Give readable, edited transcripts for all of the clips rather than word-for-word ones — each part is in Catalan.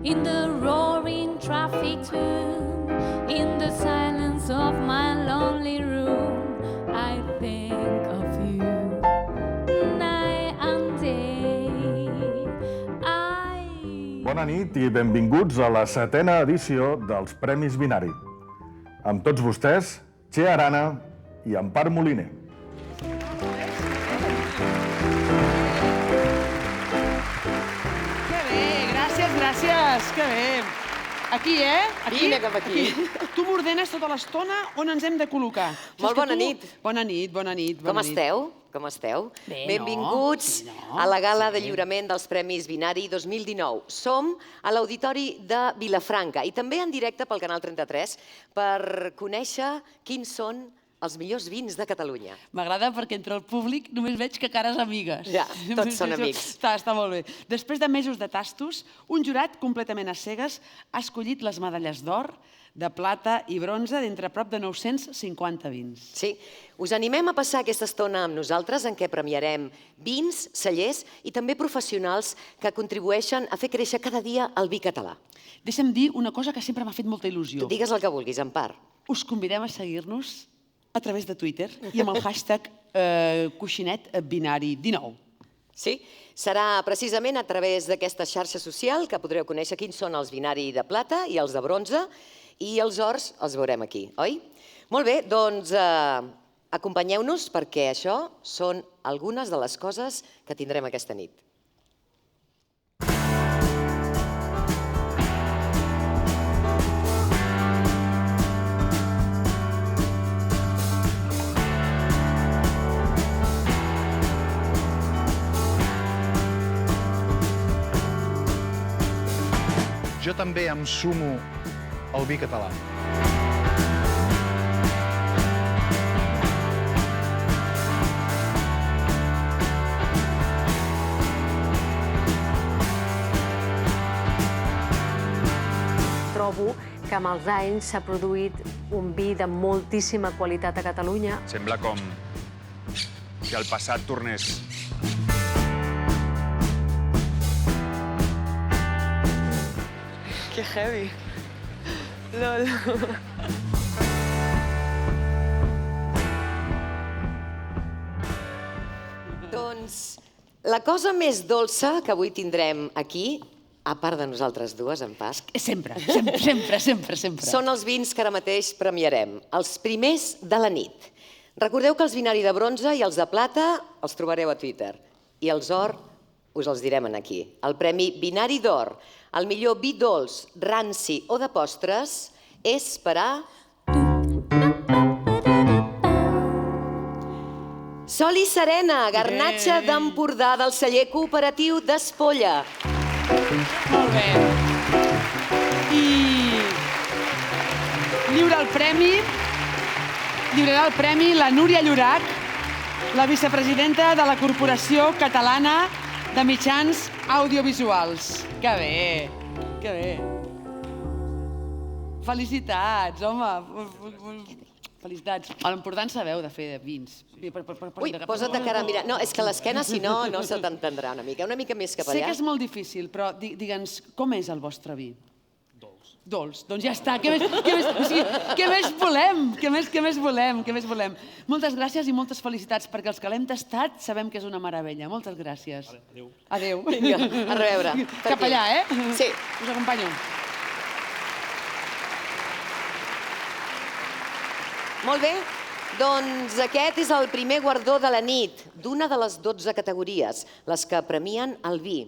in the roaring traffic tune, in the silence of my lonely room, I think of you night and day. Bona nit i benvinguts a la 7a edició dels Premis Binari. Amb tots vostès, Txea Arana i Empar Moliner. Que bé, gràcies, que bé. Aquí, Vine cap aquí. Tu m'ordenes tota l'estona on ens hem de col·locar. Molt bona nit. Bona nit. Com esteu? Bé, Benvinguts a la gala de lliurament dels Premis Binari 2019. Som a l'Auditori de Vilafranca i també en directe pel Canal 33 per conèixer quins són els millors vins de Catalunya. M'agrada perquè entre el públic només veig que cares amigues. Ja, tots són amics. Està molt bé. Després de mesos de tastos, un jurat completament a cegues ha escollit les medalles d'or, de plata i bronze d'entre prop de 950 vins. Sí, us animem a passar aquesta estona amb nosaltres en què premiarem vins, cellers i també professionals que contribueixen a fer créixer cada dia el vi català. Deixa'm dir una cosa que sempre m'ha fet molta il·lusió. Tu digues el que vulguis, Empar. Us convidem a seguir-nos a través de Twitter i amb el hashtag coixinetbinari19. Sí, serà precisament a través d'aquesta xarxa social que podreu conèixer quins són els binari de plata i els de bronze i els ors els veurem aquí, oi? Molt bé, doncs acompanyeu-nos perquè això són algunes de les coses que tindrem aquesta nit. Jo també em sumo al vi català. Trobo que amb els anys s'ha produït un vi de moltíssima qualitat a Catalunya. Sembla com si el passat tornés. Que heavy. Lol. Doncs la cosa més dolça que avui tindrem aquí, a part de nosaltres dues, Empar, Sempre. són els vins que ara mateix premiarem, els primers de la nit. Recordeu que els binari de bronze i els de plata els trobareu a Twitter i els or us els direm aquí. El Premi Binari d'Or, el millor vi dolç, ranci o de postres, és per a... Sol i Serena, garnatge d'Empordà del celler cooperatiu d'Espolla. Molt bé. I lliurarà el premi la Núria Llorach, la vicepresidenta de la Corporació Catalana de Mitjans Audiovisuals. Que bé, que bé. Felicitats, home. Felicitats. A l'Empordà en sabeu de fer vins. Ui, posa't de cara a mirar. No, és que l'esquena, si no, no se t'entendrà una mica més cap Sé allà. que és molt difícil, però digue'ns, com és el vostre vi? Dolç. Doncs ja està. Què més volem? Què més volem? Moltes gràcies i moltes felicitats, perquè els que l'hem tastat sabem que és una meravella. Moltes gràcies. Adéu. Vinga, a reveure. Cap allà, Sí. Us acompanyo. Molt bé, doncs aquest és el primer guardó de la nit, d'una de les 12 categories, les que premien el vi.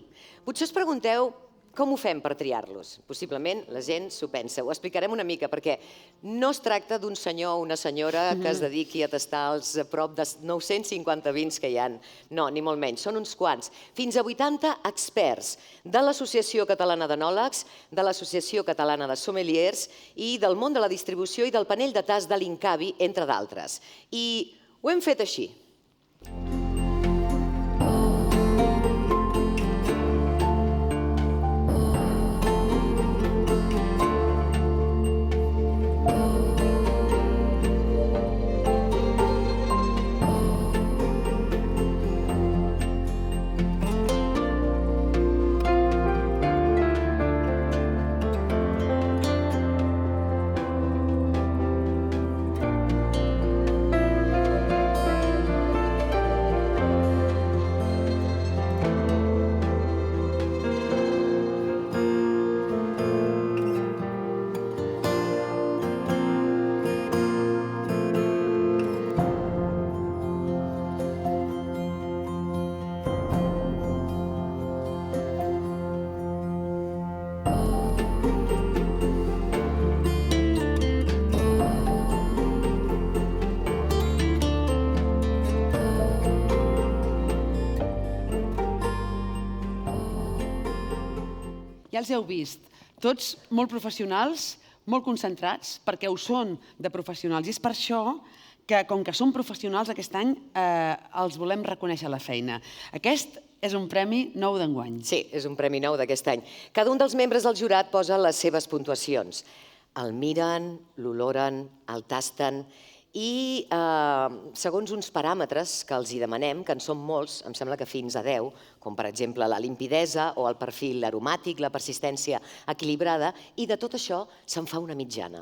Potser us pregunteu com ho fem per triar-los? Possiblement la gent s'ho pensa. Ho explicarem una mica, perquè no es tracta d'un senyor o una senyora que es dediqui a tastar els prop de 950 vins que hi ha. No, ni molt menys, són uns quants. Fins a 80 experts de l'Associació Catalana d'Enòlegs, de l'Associació Catalana de Sommeliers i del món de la distribució i del panell de tast de l'Incavi, entre d'altres. I ho hem fet així. ja els heu vist, tots molt professionals, molt concentrats, perquè ho són de professionals. I és per això que, com que són professionals, aquest any els volem reconèixer la feina. Aquest és un premi nou d'enguany. Sí, és un premi nou d'aquest any. Cada un dels membres del jurat posa les seves puntuacions. El miren, l'oloren, el tasten i, segons uns paràmetres que els hi demanem, que en són molts, em sembla que fins a 10, com per exemple la limpidesa o el perfil aromàtic, la persistència equilibrada, i de tot això se'n fa una mitjana.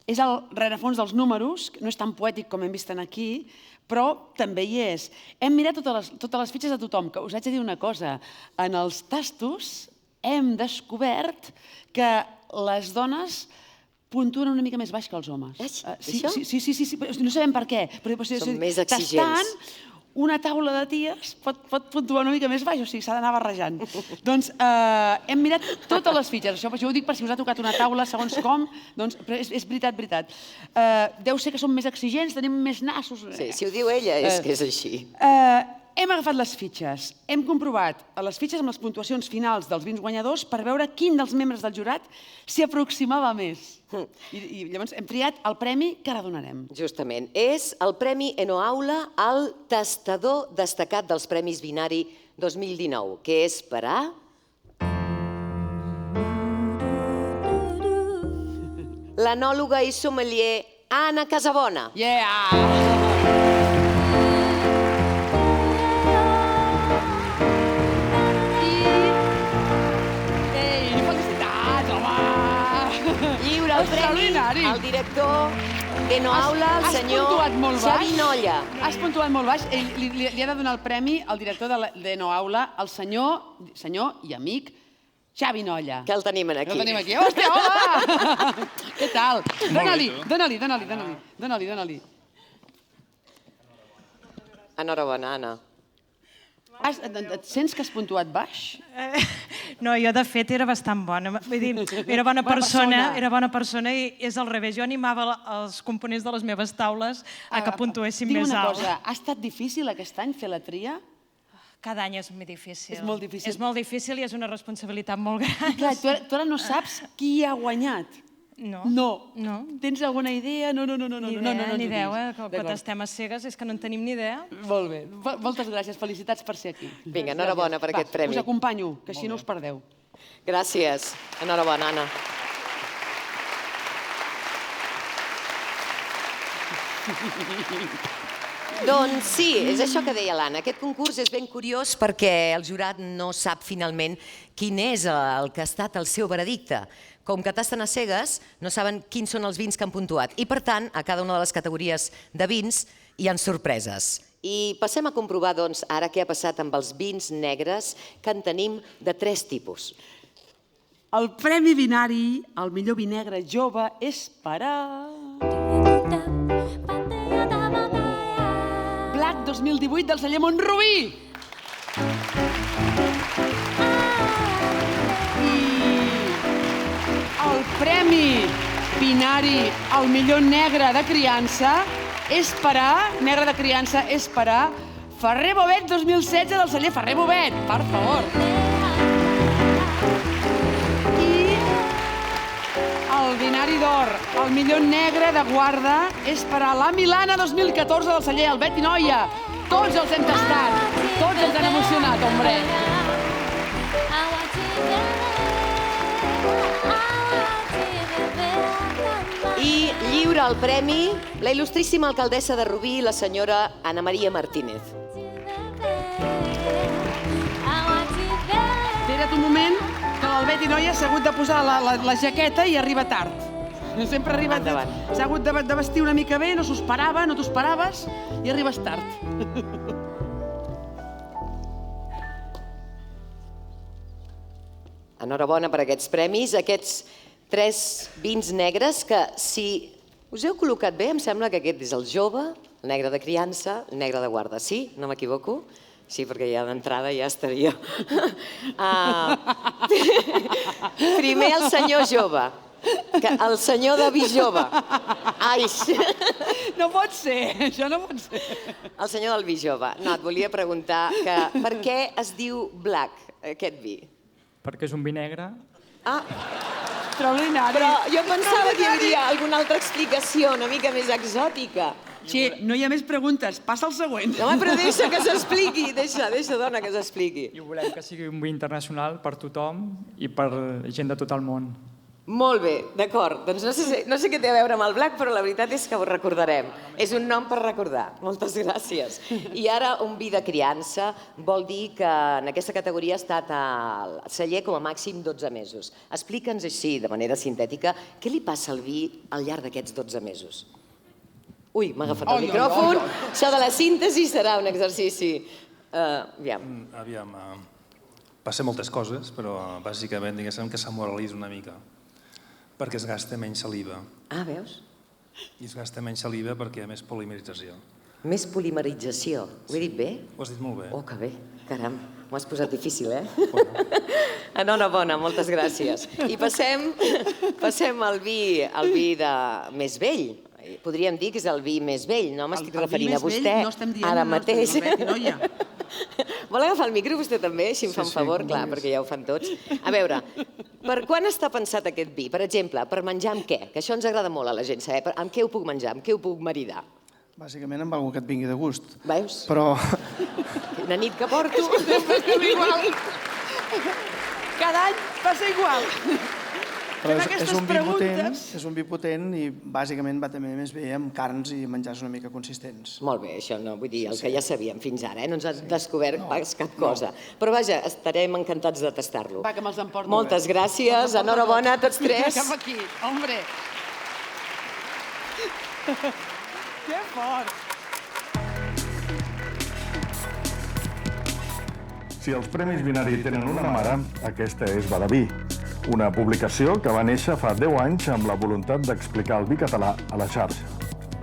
És el rerefons dels números, no és tan poètic com hem vist aquí, però també hi és. Hem mirat totes les fitxes de tothom, que us haig de dir una cosa. En els tastos hem descobert que les dones puntuen una mica més baix que els homes. Això? Sí, no sabem per què. Són més exigents. Tastant, una taula de ties pot puntuar una mica més baix, o sigui, s'ha d'anar barrejant. Doncs hem mirat totes les fitxes, això ho dic per si us ha tocat una taula segons com, doncs és veritat. Deu ser que som més exigents, tenim més nassos. Sí, si ho diu ella és que és així. Hem agafat les fitxes, hem comprovat les fitxes amb les puntuacions finals dels 20 guanyadors per veure quin dels membres del jurat s'hi aproximava més. I llavors hem triat el premi que ara donarem. Justament. És el Premi Enoaula al tastador destacat dels Premis Binari 2019, que és per a... l'enòloga i sommelier Anna Casabona. Lliura el premi al director d'Enoaula, el senyor Xavi Nolla. Has puntuat molt baix. Li ha de donar el premi al director d'Enoaula, el senyor i amic Xavi Nolla. Que el tenim aquí. El tenim aquí. Hòstia, hola! Què tal? Dóna-li. Enhorabona, Anna. Et sents que has puntuat baix? No, jo de fet era bastant bona. Vull dir, era bona persona i és al revés. Jo animava els components de les meves taules a que puntuessin més alt. Diu una cosa, ha estat difícil aquest any fer la tria? Cada any és molt difícil. És molt difícil. És molt difícil i és una responsabilitat molt gran. Clar, tu ara no saps qui ha guanyat. No. No. Tens alguna idea? No. Ni idea, que estem a cegues, és que no en tenim ni idea. Molt bé. Moltes gràcies, felicitats per ser aquí. Vinga, enhorabona per aquest premi. Us acompanyo, que així no us perdeu. Gràcies. Enhorabona, Anna. Doncs sí, és això que deia l'Anna. Aquest concurs és ben curiós perquè el jurat no sap finalment quin és el que ha estat el seu veredicte. Com que tasten a cegues, no saben quins són els vins que han puntuat. I per tant, a cada una de les categories de vins hi ha sorpreses. I passem a comprovar, doncs, ara què ha passat amb els vins negres, que en tenim de 3 tipus. El Premi Binari, el millor vi negre jove, és per a... Black 2018 del celler Montrubí. I el Premi Binari, el millor negre de criança, és per a... Negre de criança és per a Ferrer Bovet 2016 del celler Ferrer Bovet, per favor. El Binari d'Or, el millor negre de guarda, és per a la Milana 2014 del celler Albert i Noia. Tots els hem tastat, tots ens han emocionat, hombre. I lliura el premi la il·lustríssima alcaldessa de Rubí, la senyora Ana Maria Martínez. Espera't un moment, que l'Albert i Noia s'ha hagut de posar la jaqueta i arriba tard. Sempre arriba tard. S'ha hagut de vestir una mica bé, no s'ho esperava, no t'ho esperaves i arribes tard. Enhorabona per aquests premis, aquests 3 vins negres que, si us heu col·locat bé, em sembla que aquest és el jove, el negre de criança, el negre de guarda. Sí? No m'equivoco? Sí, perquè ja d'entrada ja estaria. Primer el senyor jove, el senyor de vi jove. Ai! No pot ser, això no pot ser. El senyor del vi jove. No, et volia preguntar que per què es diu Black, aquest vi? Perquè és un vi negre Extraordinari. Però jo pensava que hi hauria alguna altra explicació una mica més exòtica. Che, no hi ha més preguntes. Passa al següent. No, home, però deixa que s'expliqui. Deixa, dona, que s'expliqui. I volem que sigui un vi internacional per tothom i per gent de tot el món. Molt bé, d'acord. Doncs no sé què té a veure amb el Black, però la veritat és que ho recordarem. És un nom per recordar. Moltes gràcies. I ara un vi de criança vol dir que en aquesta categoria ha estat al celler com a màxim 12 mesos. Explica'ns així, de manera sintètica, què li passa al vi al llarg d'aquests 12 mesos? Ui, m'ha agafat el micròfon. Això de la síntesi serà un exercici. Aviam. Passa moltes coses, però bàsicament diguéssim que s'amoralitza una mica, perquè es gasta menys saliva. Ah, veus? I es gasta menys saliva perquè hi ha més polimerització. Més polimerització. Ho he dit bé? Ho has dit molt bé. Oh, que bé. Caram, m'ho has posat difícil, eh? Enhorabona, moltes gràcies. I passem al vi de més vell. Podríem dir que és el vi més vell, no m'estic referint a vostè ara mateix. Vol agafar el micro vostè també, així em fa un favor? Clar, perquè ja ho fan tots. A veure, per quan està pensat aquest vi? Per exemple, per menjar amb què? Que això ens agrada molt a la gent saber. Amb què ho puc menjar? Amb què ho puc maridar? Bàsicament amb algú que et vingui de gust. Veus? Però... Una nit que porto... Cada any passa igual. Però és un vi potent i bàsicament va també més bé amb carns i menjars una mica consistents. Molt bé, això no, vull dir, el que ja sabíem fins ara, no ens ha descobert pas cap cosa. Però vaja, estarem encantats de tastar-lo. Va, que me'ls emporto. Moltes gràcies, enhorabona a tots tres. Cap aquí, hombre. Que fort. Si els Premis Vinari tenen una mare, aquesta és Badaví, una publicació que va néixer fa 10 anys amb la voluntat d'explicar el vi català a la xarxa.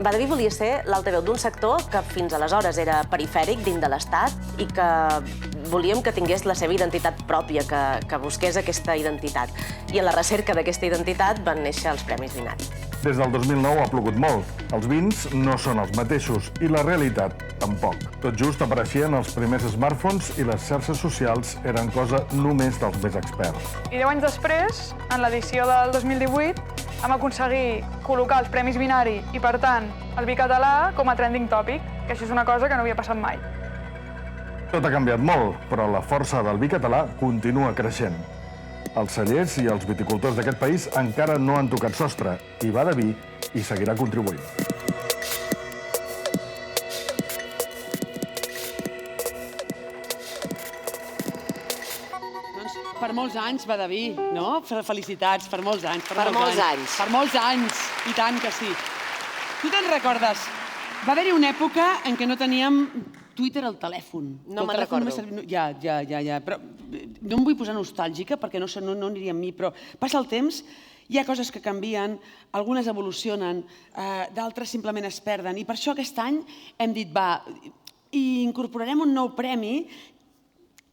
Badaví volia ser l'altaveu d'un sector que fins aleshores era perifèric dins de l'Estat i que volíem que tingués la seva identitat pròpia, que busqués aquesta identitat. I a la recerca d'aquesta identitat van néixer els Premis Vinari. Des del 2009 ha plogut molt. Els vins no són els mateixos i la realitat tampoc. Tot just apareixien els primers smartphones i les xarxes socials eren cosa només dels més experts. I 10 anys després, en l'edició del 2018, vam aconseguir col·locar els Premis Vinari i, per tant, el vi català com a trending topic, que això és una cosa que no havia passat mai. Tot ha canviat molt, però la força del vi català continua creixent. Els cellers i els viticultors d'aquest país encara no han tocat sostre i Badaví hi seguirà contribuint. Per molts anys, Badaví, no? Felicitats, per molts anys. Per molts anys. Per molts anys, i tant que sí. Tu te'n recordes? Va haver-hi una època en què no teníem Twitter al telèfon. No me'n recordo. Ja, però no em vull posar nostàlgica perquè no aniria amb mi, però passa el temps, hi ha coses que canvien, algunes evolucionen, d'altres simplement es perden. I per això aquest any hem dit, va, i incorporarem un nou premi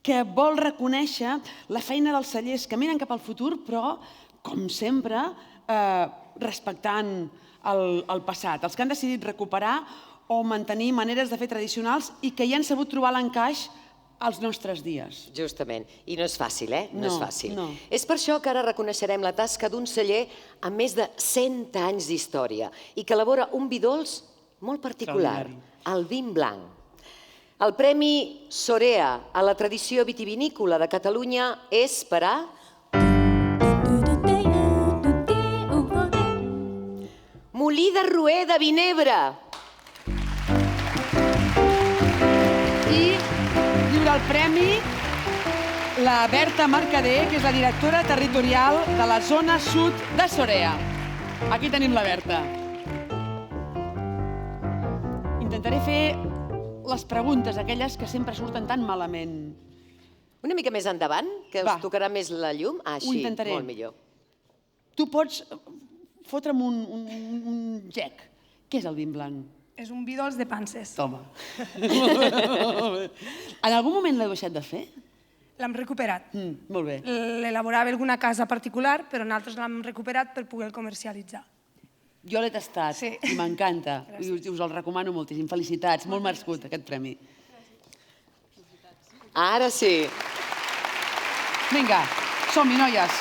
que vol reconèixer la feina dels cellers que miren cap al futur, però, com sempre, respectant el passat. Els que han decidit recuperar o mantenir maneres de fer tradicionals i que hi han sabut trobar l'encaix als nostres dies. Justament. I no és fàcil, eh? No és fàcil. No. És per això que ara reconeixerem la tasca d'un celler amb més de 100 anys d'història i que elabora un vi dolç molt particular, el vin blanc. El Premi Sorea a la tradició vitivinícola de Catalunya és per a... Molí de Roer de Vinebre. I lliura el premi la Berta Mercader, que és la directora territorial de la zona sud de Sorea. Aquí tenim la Berta. Intentaré fer les preguntes, aquelles que sempre surten tan malament. Una mica més endavant, que us tocarà més la llum. Ah, així, molt millor. Tu pots fotre'm un gec. Què és el vin blanc? És un vi dolç de panses. Toma. En algun moment l'heu deixat de fer? L'hem recuperat. Molt bé. L'elaborava alguna casa particular, però nosaltres l'hem recuperat per poder comercialitzar. Jo l'he tastat i m'encanta. I us el recomano moltíssim. Felicitats, molt merescut aquest premi. Ara sí. Vinga, som-hi, noies.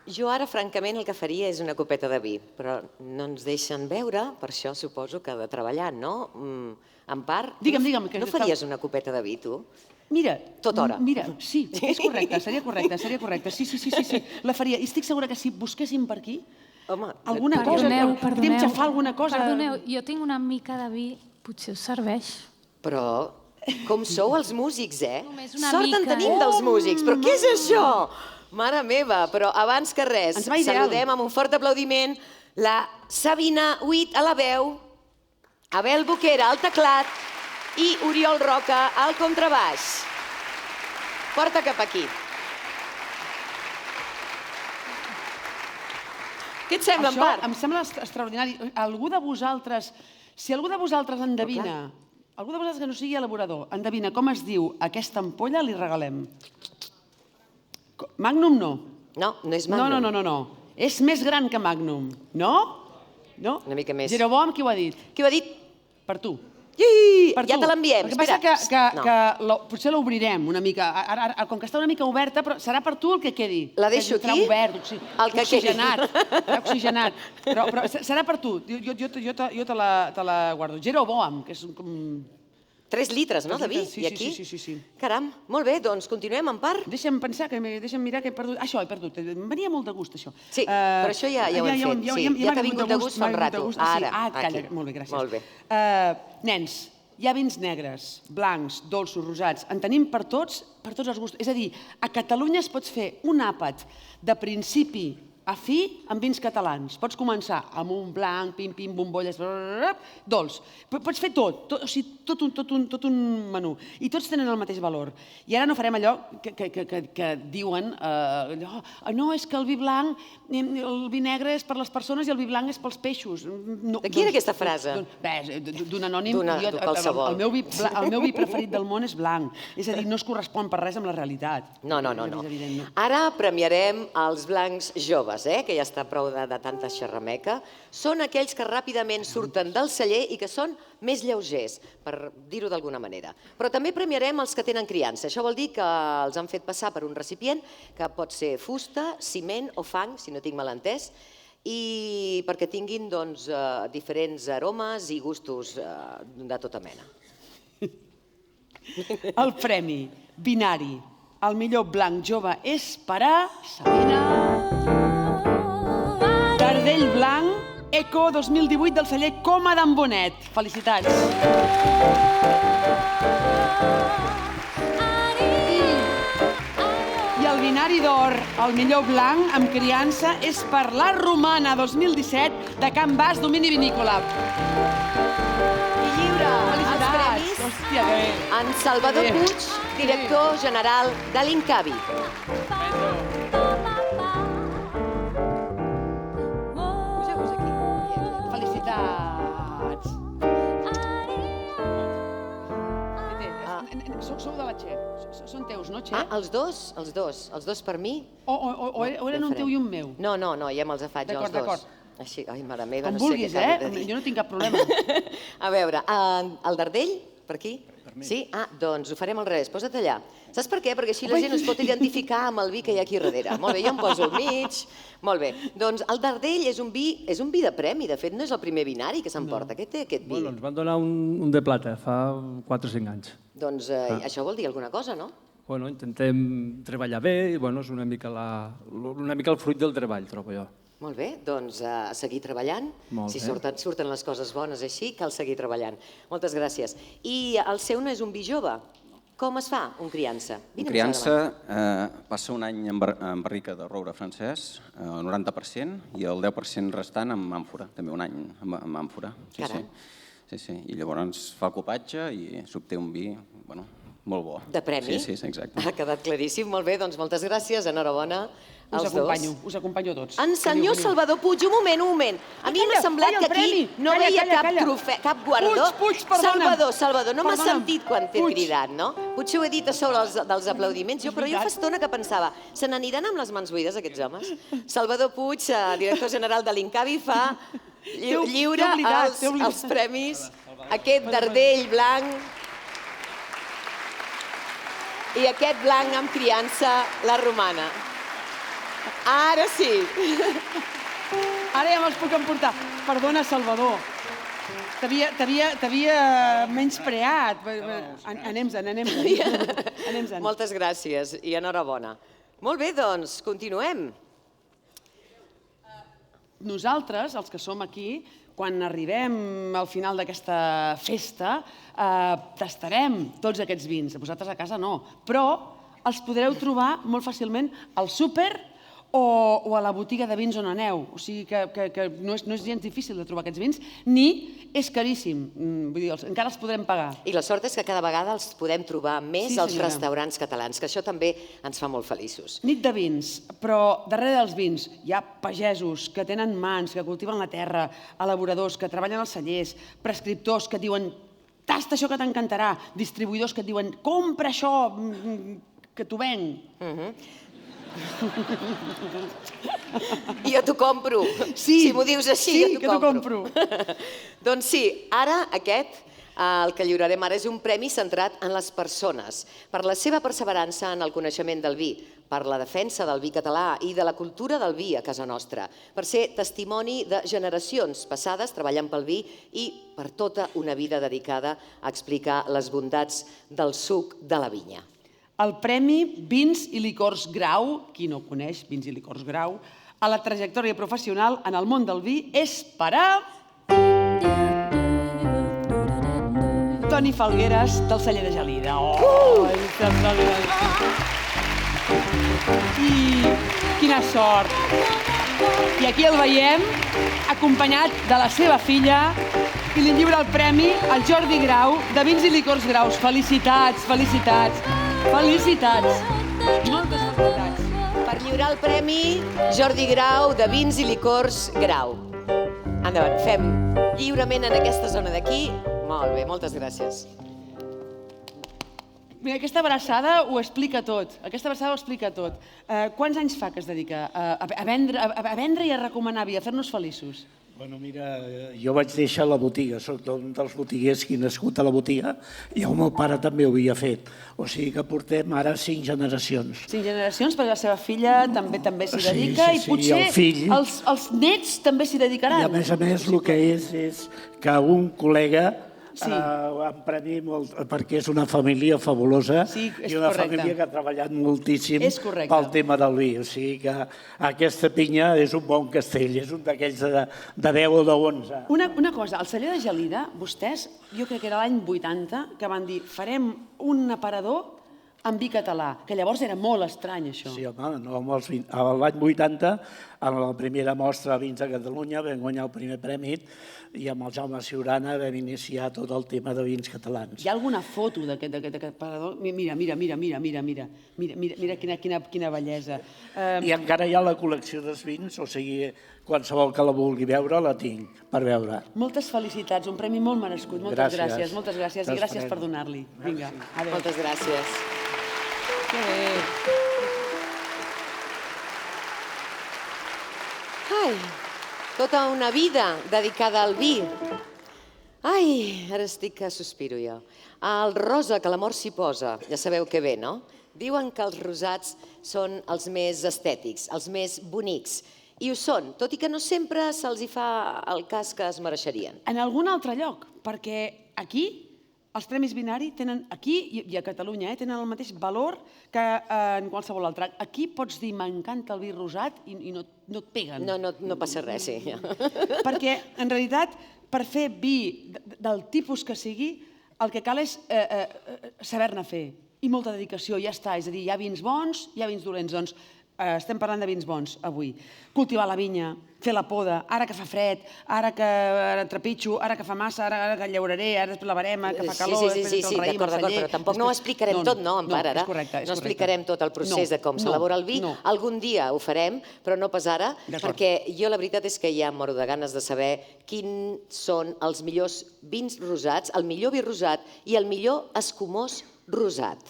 Jo ara, francament, el que faria és una copeta de vi, però no ens deixen beure, per això suposo que de treballar, no? En part, no faries una copeta de vi, tu? Mira, Tota hora. Mira, sí, és correcte, seria correcte. Sí, la faria. I estic segura que si busquéssim per aquí, alguna cosa, podem xafar alguna cosa. Perdoneu, jo tinc una mica de vi, potser us serveix. Però com sou els músics, eh? Només una Sort en mica, tenim dels músics, però què és això? Mare meva, però abans que res, Ens va ideal. saludem amb un fort aplaudiment la Sabina Huit a la veu, Abel Boquera al teclat i Oriol Roca al contrabaix. Porta cap aquí. Què et sembla, Empar? Això em sembla extraordinari. Si algú de vosaltres endevina, algú de vosaltres que no sigui elaborador, endevina com es diu aquesta ampolla, li regalem. Magnum no. No, no és Magnum. No. És més gran que Magnum. No? No? Una mica més. Jeroboam, qui ho ha dit? Qui ho ha dit? Per tu. Ja te l'enviem. El que passa que potser l'obrirem una mica. Ara, com que està una mica oberta, però serà per tu el que quedi. La deixo aquí? El que oxigenat. Oxigenat. Però serà per tu. Jo te la guardo. Jeroboam, que és com... 3 litres, no, de vi? Sí. I aquí? Sí. Caram, molt bé, doncs continuem, Empar. Deixa'm pensar, deixa'm mirar que he perdut. Això, he perdut. Em venia molt de gust, això. Sí, però això ja ho hem fet. Ja t'ha vingut de gust fa un rato. Ara, calla, aquí. molt bé, gràcies. Molt bé. Nens, hi ha vins negres, blancs, dolços, rosats. En tenim per tots els gustos. És a dir, a Catalunya es pots fer un àpat de principi a fi amb vins catalans. Pots començar amb un blanc, pim-pim, bombolles, dolç. Pots fer tot, o sigui, tot un menú. I tots tenen el mateix valor. I ara no farem allò que diuen, no, és que el vi blanc, el vi negre és per les persones i el vi blanc és pels peixos. De qui era aquesta frase? D'un anònim. El meu vi preferit del món és blanc. És a dir, no es correspon per res amb la realitat. No. Ara premiarem els blancs joves, que ja està prou de tanta xerrameca. Són aquells que ràpidament surten del celler i que són més lleugers, per dir-ho d'alguna manera. Però també premiarem els que tenen criança. Això vol dir que els han fet passar per un recipient, que pot ser fusta, ciment o fang, si no tinc mal entès, i perquè tinguin diferents aromes i gustos de tota mena. El premi Binari, el millor blanc jove, és per a Sabina Tardell Blanc, Eco 2018 del celler Coma d'en Bonet. Felicitats. I el Binari d'Or, el millor blanc amb criança, és per la Romana 2017 de Can Bas, domini vinícola. I lliure els premis en Salvador Puig, director general de l'Incavi. Felicitats. Sou de la Txep. Són teus, no, Txep? Els dos per mi. O eren un teu i un meu? No, ja me'ls faig jo els dos. D'acord. Així, ai, mare meva, Com no sé què vulguis, acabo de dir. Jo no tinc cap problema. A veure, el Dardell, per aquí? Sí? Doncs ho farem al revés, posa't allà. Saps per què? Perquè així la gent es pot identificar amb el vi que hi ha aquí darrere. Molt bé, jo em poso al mig. Molt bé. Doncs el Dardell és un vi de premi. De fet, no és el primer binari que s'emporta. Què té aquest vi? Ens van donar un de plata fa 4 o 5 anys. Doncs això vol dir alguna cosa, no? Intentem treballar bé i és una mica el fruit del treball, trobo jo. Molt bé, doncs a seguir treballant. Si surten les coses bones així, cal seguir treballant. Moltes gràcies. I el seu no és un vi jove. Com es fa un criança? Un criança passa un any en barrica de roure francès, el 90%, i el 10% restant amb àmfora, també un any amb àmfora. Sí. I llavors fa el copatge i s'obté un vi, molt bo. De premi? Sí, exacte. Ha quedat claríssim. Molt bé, doncs moltes gràcies, enhorabona. Us acompanyo tots. En senyor Salvador Puig, un moment. A mi m'ha semblat que aquí no veia cap trofeu, cap guardó. Puig, perdona'm. Salvador, no m'has sentit quan t'he cridat, no? Potser ho he dit a sobre dels aplaudiments, però jo fa estona que pensava, se n'aniran amb les mans buides aquests homes? Salvador Puig, director general de l'Incavi, fa lliure els premis, aquest Dardell blanc i aquest blanc amb criança, la Romana. Ara sí. Ara ja me'ls puc emportar. Perdona, Salvador. T'havia menyspreat. Anem-se'n. Moltes gràcies i enhorabona. Molt bé, doncs, continuem. Nosaltres, els que som aquí, quan arribem al final d'aquesta festa, tastarem tots aquests vins. Vosaltres a casa no, però els podreu trobar molt fàcilment al súper o a la botiga de vins on aneu. O sigui que no és gens difícil de trobar aquests vins, ni és caríssim. Vull dir, encara els podrem pagar. I la sort és que cada vegada els podem trobar més als restaurants catalans, que això també ens fa molt feliços. Nit de vins, però darrere dels vins hi ha pagesos que tenen mans, que cultiven la terra, elaboradors que treballen als cellers, prescriptors que et diuen tasta això que t'encantarà, distribuïdors que et diuen compra això, que t'ho venc. Jo t'ho compro. Si m'ho dius així, jo t'ho compro. Doncs sí, ara aquest, el que lliurarem ara, és un premi centrat en les persones, per la seva perseverança en el coneixement del vi, per la defensa del vi català i de la cultura del vi a casa nostra, per ser testimoni de generacions passades treballant pel vi i per tota una vida dedicada a explicar les bondats del suc de la vinya. El Premi Vins i Licors Grau, qui no coneix Vins i Licors Grau, a la trajectòria professional en el món del vi és per a Toni Falgueres, del celler de Gelida. I quina sort! I aquí el veiem, acompanyat de la seva filla, i li lliura el premi al Jordi Grau, de Vins i Licors Graus. Felicitats, felicitats, felicitats. Moltes felicitats. Per lliurar el premi Jordi Grau, de Vins i Licors Grau. Endavant, fem lliurament en aquesta zona d'aquí. Molt bé, moltes gràcies. Mira, aquesta abraçada ho explica tot. Aquesta abraçada ho explica tot. Quants anys fa que es dedica a vendre i a recomanar vi, a fer-nos feliços? Bueno, mira, jo vaig deixar la botiga, soc un dels botiguers que he nascut a la botiga i el meu pare també ho havia fet. O sigui que portem ara 5 generacions. 5 generacions, perquè la seva filla també s'hi dedica i potser els nets també s'hi dedicaran. I a més el que és que un col·lega em premi molt, perquè és una família fabulosa i una família que ha treballat moltíssim pel tema del vi. O sigui que aquesta pinya és un bon castell, és un d'aquells de 10 o de 11. Una cosa, al celler de Gelida, vostès, jo crec que era l'any 80, que van dir farem un aparador amb vi català, que llavors era molt estrany, això. Sí, home, l'any 80, en la primera mostra de vins de Catalunya, vam guanyar el primer premi i amb el Jaume Ciurana vam iniciar tot el tema de vins catalans. Hi ha alguna foto d'aquest aparador? Mira quina bellesa. I encara hi ha la col·lecció dels vins, o sigui, qualsevol que la vulgui veure la tinc per veure. Moltes felicitats, un premi molt merescut. Moltes gràcies i gràcies per donar-li. Vinga, adéu. Moltes gràcies. Que bé. Ai, tota una vida dedicada al vi. Ai, ara estic que sospiro jo. El rosa, que l'amor s'hi posa, ja sabeu que bé, no? Diuen que els rosats són els més estètics, els més bonics. I ho són, tot i que no sempre se'ls hi fa el cas que es mereixerien. En algun altre lloc, perquè aquí els Premis Vinari tenen, aquí i a Catalunya, tenen el mateix valor que en qualsevol altre. Aquí pots dir m'encanta el vi rosat i no et peguen. No passa res, sí. Perquè, en realitat, per fer vi del tipus que sigui, el que cal és saber-ne fer i molta dedicació, ja està. És a dir, hi ha vins bons, hi ha vins dolents. Doncs estem parlant de vins bons avui. Cultivar la vinya, fer la poda, ara que fa fred, ara que trepitjo, ara que fa massa, ara que llauraré, ara després la barema, que fa calor, després el raïm, el celler... Però tampoc no ho explicarem tot, no, Empar, ara? No explicarem tot el procés de com s'elabora el vi. Algun dia ho farem, però no pas ara, perquè jo la veritat és que ja em moro de ganes de saber quins són els millors vins rosats, el millor vi rosat i el millor escumós rosat.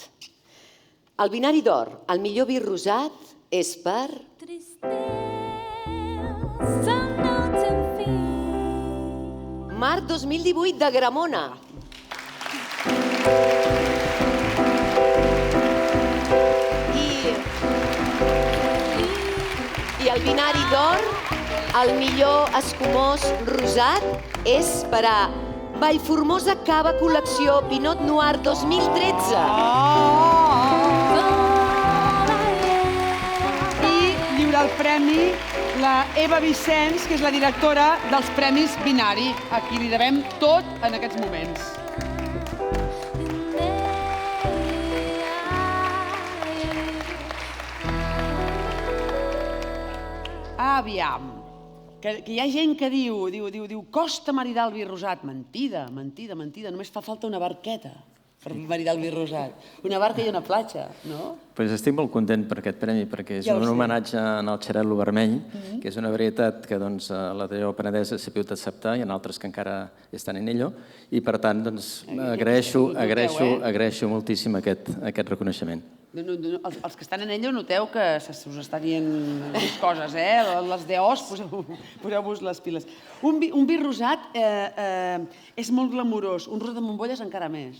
El Vinari d'Or, el millor vi rosat, és per... Mar 2018 de Gramona. el binari d'or, el millor escumós rosat, és per a Vallformosa Cava Col·lecció Pinot Noir 2013. I lliura el premi la Eva Vicenç, que és la directora dels Premis Binari, a qui li devem tot en aquests moments. Aviam, que hi ha gent que diu costa maridar el vi rosat. Mentida, només fa falta una barqueta per maridar el vi rosat. Una barca i una platja, no? Pues estic molt content per aquest premi, perquè és un homenatge al xarel·lo vermell, que és una varietat que la Talleu Penedès ha sabut acceptar, i hi ha altres que encara estan en ello, i per tant agraeixo moltíssim aquest reconeixement. Els que estan en ella noteu que us està dient més coses, les DOs, poseu-vos les piles. Un vi rosat és molt glamurós, un rosat de bombolles encara més.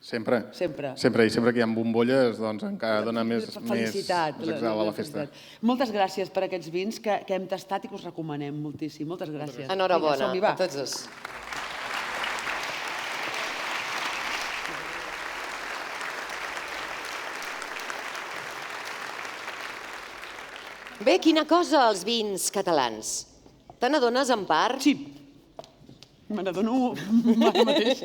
Sempre. I sempre que hi ha bombolles, doncs encara dona més felicitat a la festa. Moltes gràcies per aquests vins que hem tastat i que us recomanem moltíssim. Moltes gràcies. Enhorabona a tots dos. Bé, quina cosa els vins catalans. Te n'adones, Empar? Sí. Me n'adono ara mateix.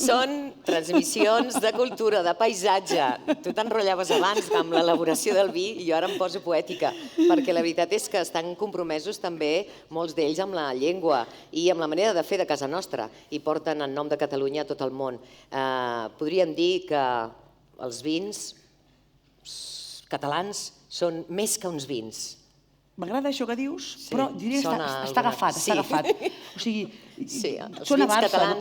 Són transmissions de cultura, de paisatge. Tu t'enrotllaves abans amb l'elaboració del vi i jo ara em poso poètica, perquè la veritat és que estan compromesos també molts d'ells amb la llengua i amb la manera de fer de casa nostra i porten en nom de Catalunya a tot el món. Podríem dir que els vins catalans són més que uns vins. M'agrada això que dius, però diria que està agafat. O sigui, sona Barça.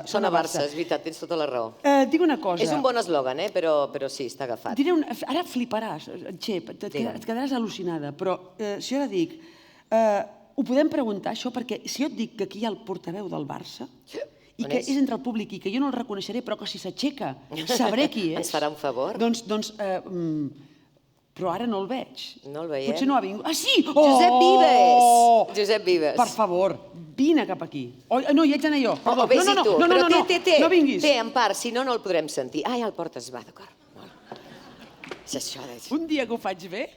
Sona Barça, és veritat, tens tota la raó. Dic una cosa. És un bon eslògan, però sí, està agafat. Ara fliparàs, Xep, et quedaràs al·lucinada, però si jo ara dic, ho podem preguntar això, perquè si jo et dic que aquí hi ha el portaveu del Barça, i que és entre el públic i que jo no el reconeixeré, però que si s'aixeca sabré qui és. Ens farà un favor? Doncs... Però ara no el veig. No el veiem. Potser no ha vingut. Ah, sí! Josep Vives! Josep Vives. Per favor, vine cap aquí. No, hi haig d'anar jo. O vés-hi tu. No vinguis. Té, Empar, si no, no el podrem sentir. Ah, ja el portes, va, d'acord. És això. Un dia que ho faig bé.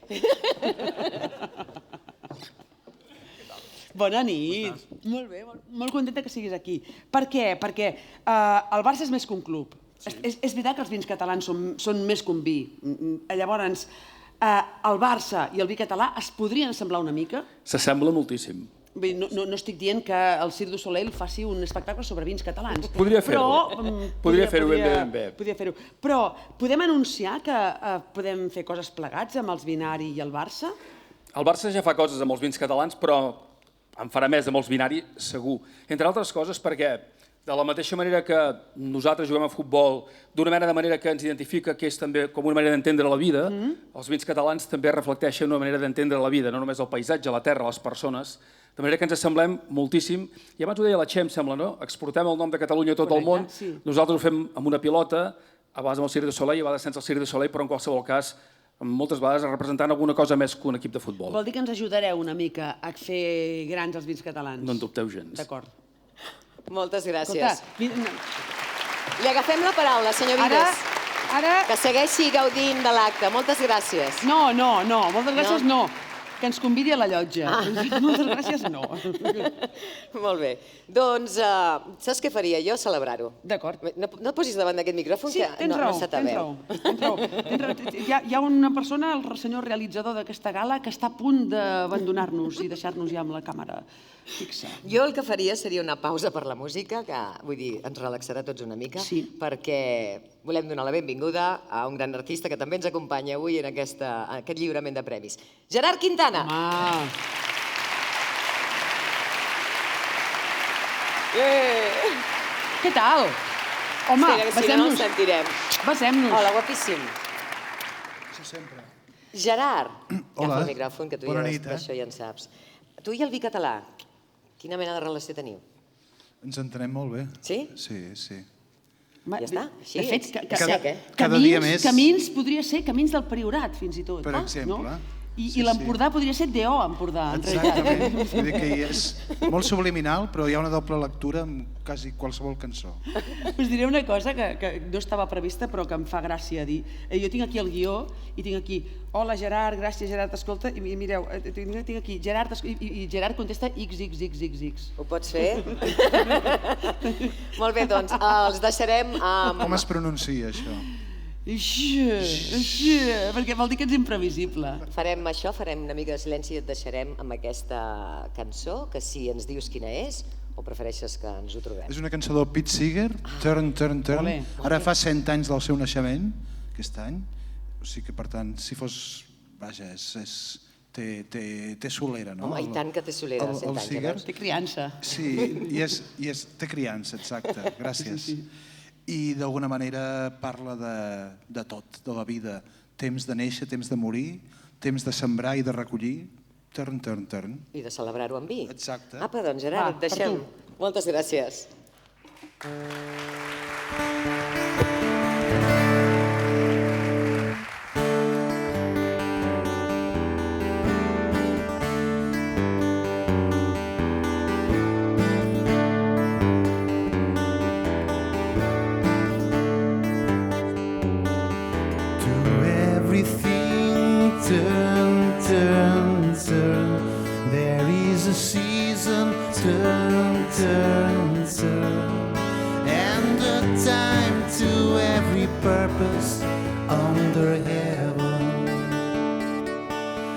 Bona nit. Molt bé, molt contenta que siguis aquí. Per què? Perquè el Barça és més que un club. És veritat que els vins catalans són més que un vi. Llavors, el Barça i el vi català es podrien semblar una mica? S'assembla moltíssim. No estic dient que el Cirque du Soleil faci un espectacle sobre vins catalans. Podria fer-ho. Podria fer-ho ben bé. Podria fer-ho. Però podem anunciar que podem fer coses plegats amb els Binari i el Barça? El Barça ja fa coses amb els vins catalans, però en farà més amb els Binari, segur. Entre altres coses perquè de la mateixa manera que nosaltres juguem a futbol d'una mena de manera que ens identifica que és també com una manera d'entendre la vida, els vins catalans també reflecteixen una manera d'entendre la vida, no només el paisatge, la terra, les persones, de manera que ens assemblem moltíssim. I abans ho deia la Txem, sembla, no? Exportem el nom de Catalunya a tot el món, nosaltres ho fem amb una pilota, a vegades amb el Cirque du Soleil, a vegades sense el Cirque du Soleil, però en qualsevol cas moltes vegades representant alguna cosa més que un equip de futbol. Vol dir que ens ajudareu una mica a fer grans els vins catalans? No en dubteu gens. D'acord. Moltes gràcies. Li agafem la paraula, senyor Vives. Que segueixi gaudint de l'acte. Moltes gràcies. No, moltes gràcies no. Que ens convidi a la llotja. Moltes gràcies no. Molt bé. Doncs, saps què faria jo? Celebrar-ho. D'acord. No et posis davant d'aquest micròfon, que no se t'aveu. Hi ha una persona, el senyor realitzador d'aquesta gala, que està a punt d'abandonar-nos i deixar-nos ja amb la càmera fixa. Jo el que faria seria una pausa per la música, que vull dir, ens relaxarà tots una mica, perquè volem donar la benvinguda a un gran artista que també ens acompanya avui en aquest lliurament de premis. Gerard Quintana. Què tal? Home, besem-nos. Besem-nos. Hola, guapíssim. Això sempre. Gerard, agafa el micròfon, que tu Bona ja nit, això ja en saps. Tu i el vi català, quina mena de relació teniu? Ens entenem molt bé. Sí? Sí. Ja està? De fet, cada dia més... Camins podria ser camins del Priorat, fins i tot. Per exemple. I l'Empordà podria ser D.O. Empordà, en realitat. Exactament. Vull dir que és molt subliminal, però hi ha una doble lectura amb quasi qualsevol cançó. Us diré una cosa que no estava prevista, però que em fa gràcia dir. Jo tinc aquí el guió i tinc aquí hola Gerard, gràcies Gerard, escolta, i mireu, tinc aquí Gerard, i Gerard contesta XXXXX. Ho pots fer? Molt bé, doncs, els deixarem amb... Com es pronuncia, això? Perquè vol dir que ets imprevisible. Farem això, farem una mica de silenci i et deixarem amb aquesta cançó, que si ens dius quina és, o prefereixes que ens ho trobem? És una cançó del Pete Seeger, Turn, Turn, Turn. Ara fa 100 anys del seu naixement, aquest any. O sigui que, per tant, si fos... Vaja, té solera, no? Home, i tant que té solera, 100 anys. Té criança. Sí, i té criança, exacte, gràcies. I d'alguna manera parla de tot, de la vida. Temps de néixer, temps de morir, temps de sembrar i de recollir. Turn, turn, turn. I de celebrar-ho amb vi. Exacte. Apa, doncs Gerard, et deixem. Moltes gràcies. Turn, turn, turn. There is a season. Turn, turn, turn. And a time to every purpose under heaven.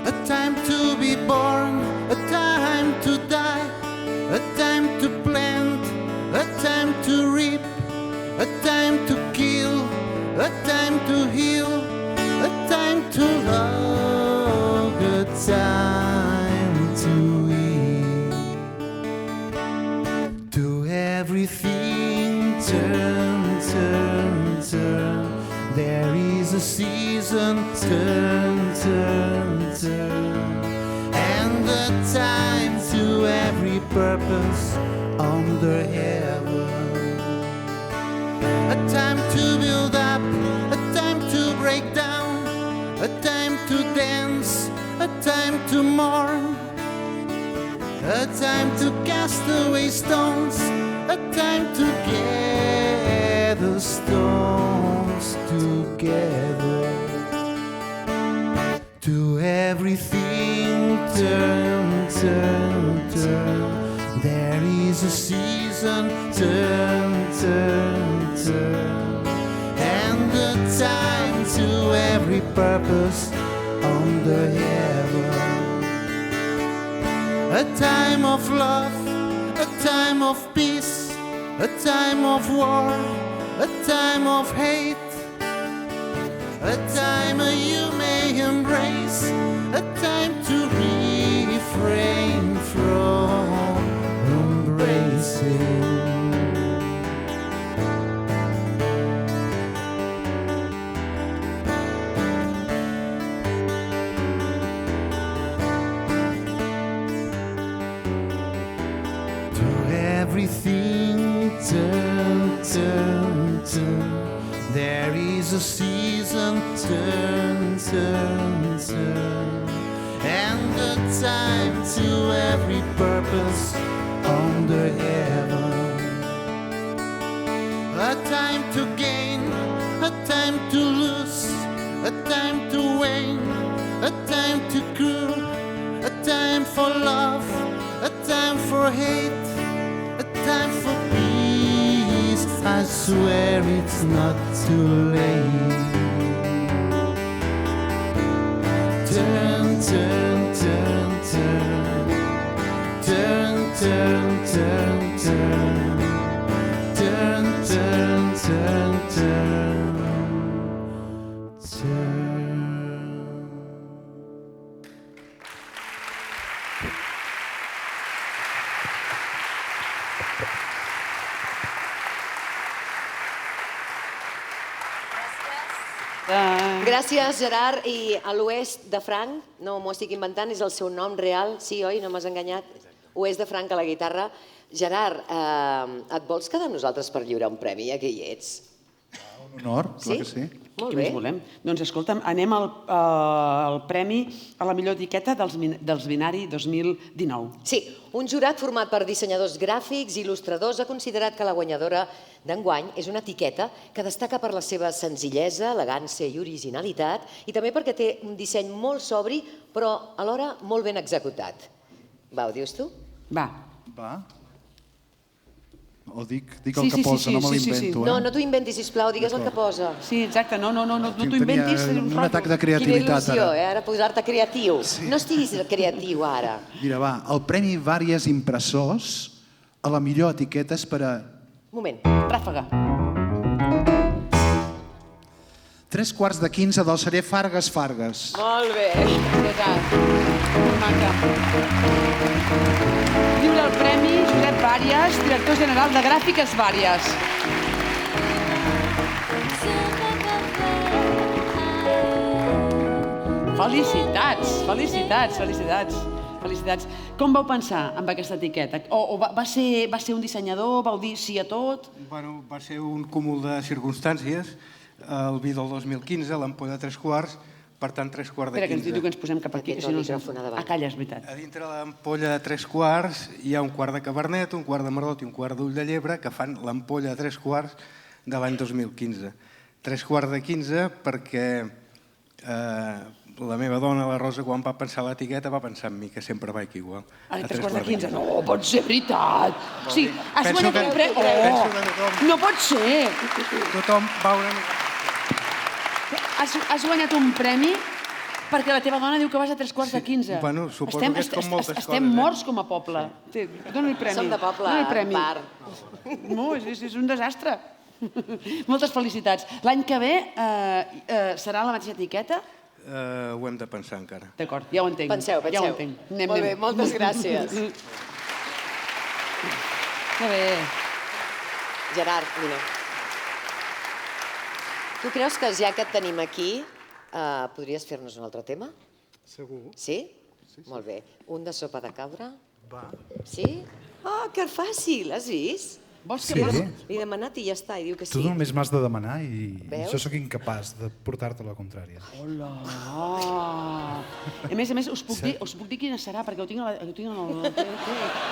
A time to be born, a time to die, a time to plant, a time to reap, a time to kill, a time to heal, a time to love, a time to eat. To everything turn, turn, turn. There is a season, turn, turn, turn. And a time to every purpose under heaven. A time to build up, a time to break down, a time to dance, a time to mourn, a time to cast away stones, a time to gather stones together. To everything turn, turn, turn. There is a season, turn, turn, turn. And a time to every purpose under heaven. A time of love, a time of peace, a time of war, a time of hate, a time you may embrace, a time to refrain from embracing. Everything turn, turn, turn. There is a season, turn, turn, turn. And a time to every purpose under heaven. A time to gain, a time to lose, a time to wane, a time to grow, a time for love, a time for hate, time for peace. I swear it's not too late. Turn, turn, turn, turn. Turn, turn, turn, turn. Turn, turn, turn, turn. Turn. Gràcies, Gerard. I a l'oest de Frank, no m'ho estic inventant, és el seu nom real. Sí, oi? No m'has enganyat? Oest de Frank a la guitarra. Gerard, et vols quedar amb nosaltres per lliurar un premi, ja que hi ets? Un honor, clar que sí. Què més volem? Doncs escolta'm, anem al premi a la millor etiqueta dels Binari 2019. Sí, un jurat format per dissenyadors gràfics i il·lustradors ha considerat que la guanyadora d'enguany és una etiqueta que destaca per la seva senzillesa, elegància i originalitat i també perquè té un disseny molt sobri però alhora molt ben executat. Va, ho dius tu? Va. O dic el que posa, no me l'invento. No t'ho inventis, sisplau, digues el que posa. Sí, exacte, no t'ho inventis. Un atac de creativitat, ara. Quina il·lusió, ara posar-te creatiu. No estiguis creatiu, ara. Mira, va, el Premi Vàries Impressors a la millor etiqueta és per a... Moment, ràfaga. 15:03 del cerer Fargues. Molt bé. Maca. Lliure el premi Josep Vàries, director general de Gràfiques Vàries. Felicitats. Com vau pensar amb aquesta etiqueta? O va ser un dissenyador? Vau dir sí a tot? Bueno, va ser un cúmul de circumstàncies. El vi del 2015, l'ampolla 3/4, per tant 3/4 de 15. Espera, que ens diu que ens posem cap aquí, que si no... Calla, és veritat. A dintre de l'ampolla 3/4 hi ha un quart de cabernet, un quart de merlot i un quart d'ull de llebre que fan l'ampolla 3/4 de l'any 2015. 3/4 de 15 perquè la meva dona, la Rosa, quan va pensar l'etiqueta va pensar en mi, que sempre vaig igual. Ara 3/4 de 15? No, pot ser veritat. O sigui, has guanyat un premi... No pot ser. Tothom va una mica... Has guanyat un premi perquè la teva dona diu que vas a 3/4 de 15. Bueno, suposo que és com moltes coses. Estem morts com a poble. Dóna-li premi. Som de poble, part. No, és un desastre. Moltes felicitats. L'any que ve serà la mateixa etiqueta? Ho hem de pensar encara. D'acord, ja ho entenc. Penseu. Ja ho entenc. Molt bé, moltes gràcies. Que bé. Gerard, mira. Tu creus que ja que et tenim aquí, podries fer-nos un altre tema? Segur. Sí? Molt bé. Un de sopa de cabra? Va. Sí? Oh, que fàcil, has vist? Vols que Li he demanat i ja està, i diu que sí. Tu només m'has de demanar i Veus? jo sóc incapaç de portar-te la contrària. Hola! A més, us puc dir quina serà, perquè ho tinc a la...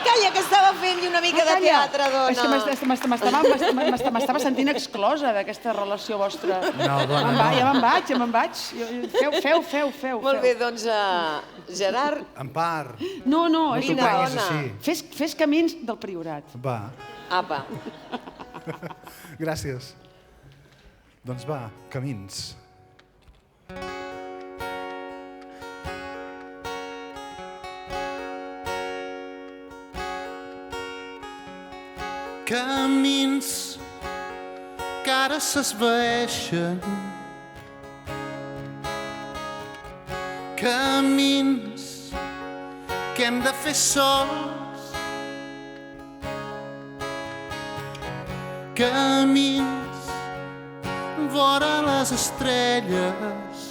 Calla, que estava fent una mica de teatre, dona! És que m'estava sentint exclosa d'aquesta relació vostra. No, dona, no. Ja me'n vaig. Feu. Molt bé, doncs, Gerard... Empar! No, és igual. Fes camins del Priorat. Va. Apa. Gràcies. Doncs va, camins. Camins que ara s'esvaeixen, camins que hem de fer sols, camins vora les estrelles,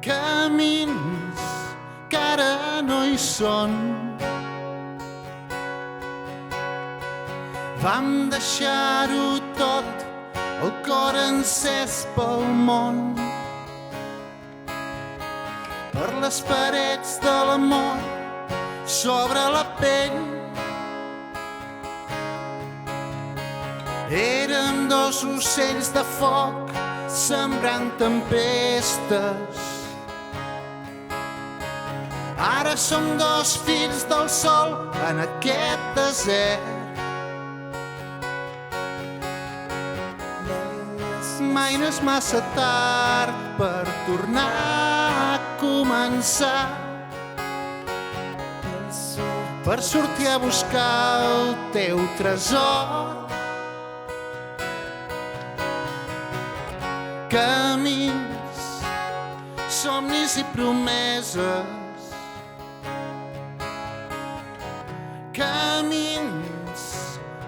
camins que ara no hi són. Vam deixar-ho tot, el cor encès pel món, per les parets de l'amor, sobre la pell. Érem dos ocells de foc sembrant tempestes. Ara som dos fills del sol en aquest desert. Mai no és massa tard per tornar a començar, per sortir a buscar el teu tresor. Camins, somnis i promeses, camins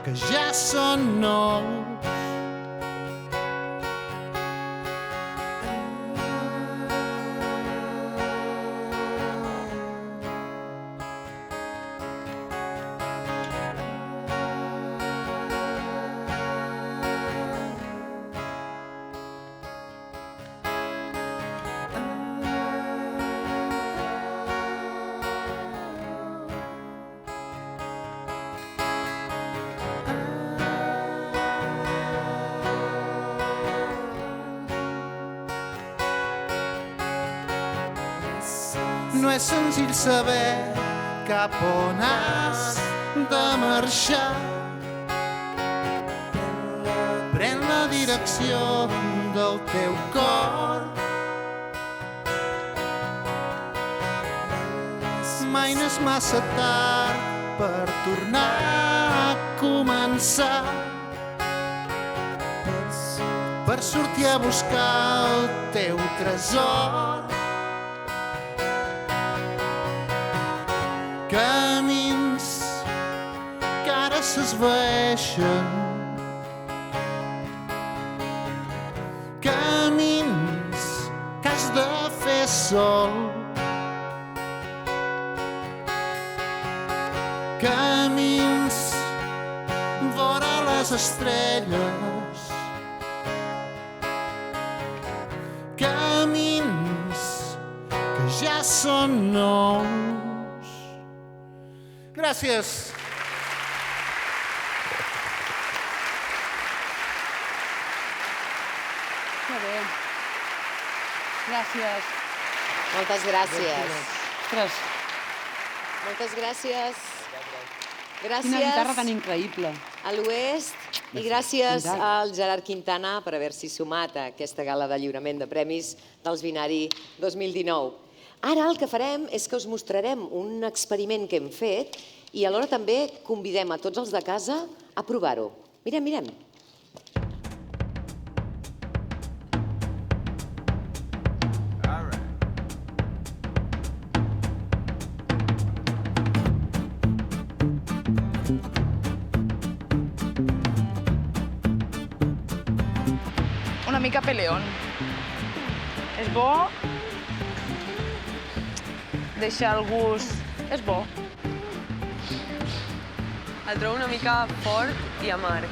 que ja són nous. no és senzill saber cap on has de marxar. Pren la direcció del teu cor. Mai no és massa tard per tornar a començar, per sortir a buscar el teu tresor. Camins que ara s'esvaeixen, camins que has de fer sol, camins vora les estrelles, camins que ja són nous. Gràcies. Que bé. Gràcies. Moltes gràcies. Ostres. Moltes gràcies. Gràcies. Quina guitarra tan increïble. A l'Oest i gràcies al Gerard Quintana per haver-s'hi sumat a aquesta gala de lliurament de premis dels Binari 2019. Ara el que farem és que us mostrarem un experiment que hem fet i alhora també convidem a tots els de casa a provar-ho. Mirem, mirem. Una mica peleón. És bo. Deixa el gust. És bo. El trobo una mica fort i amarg.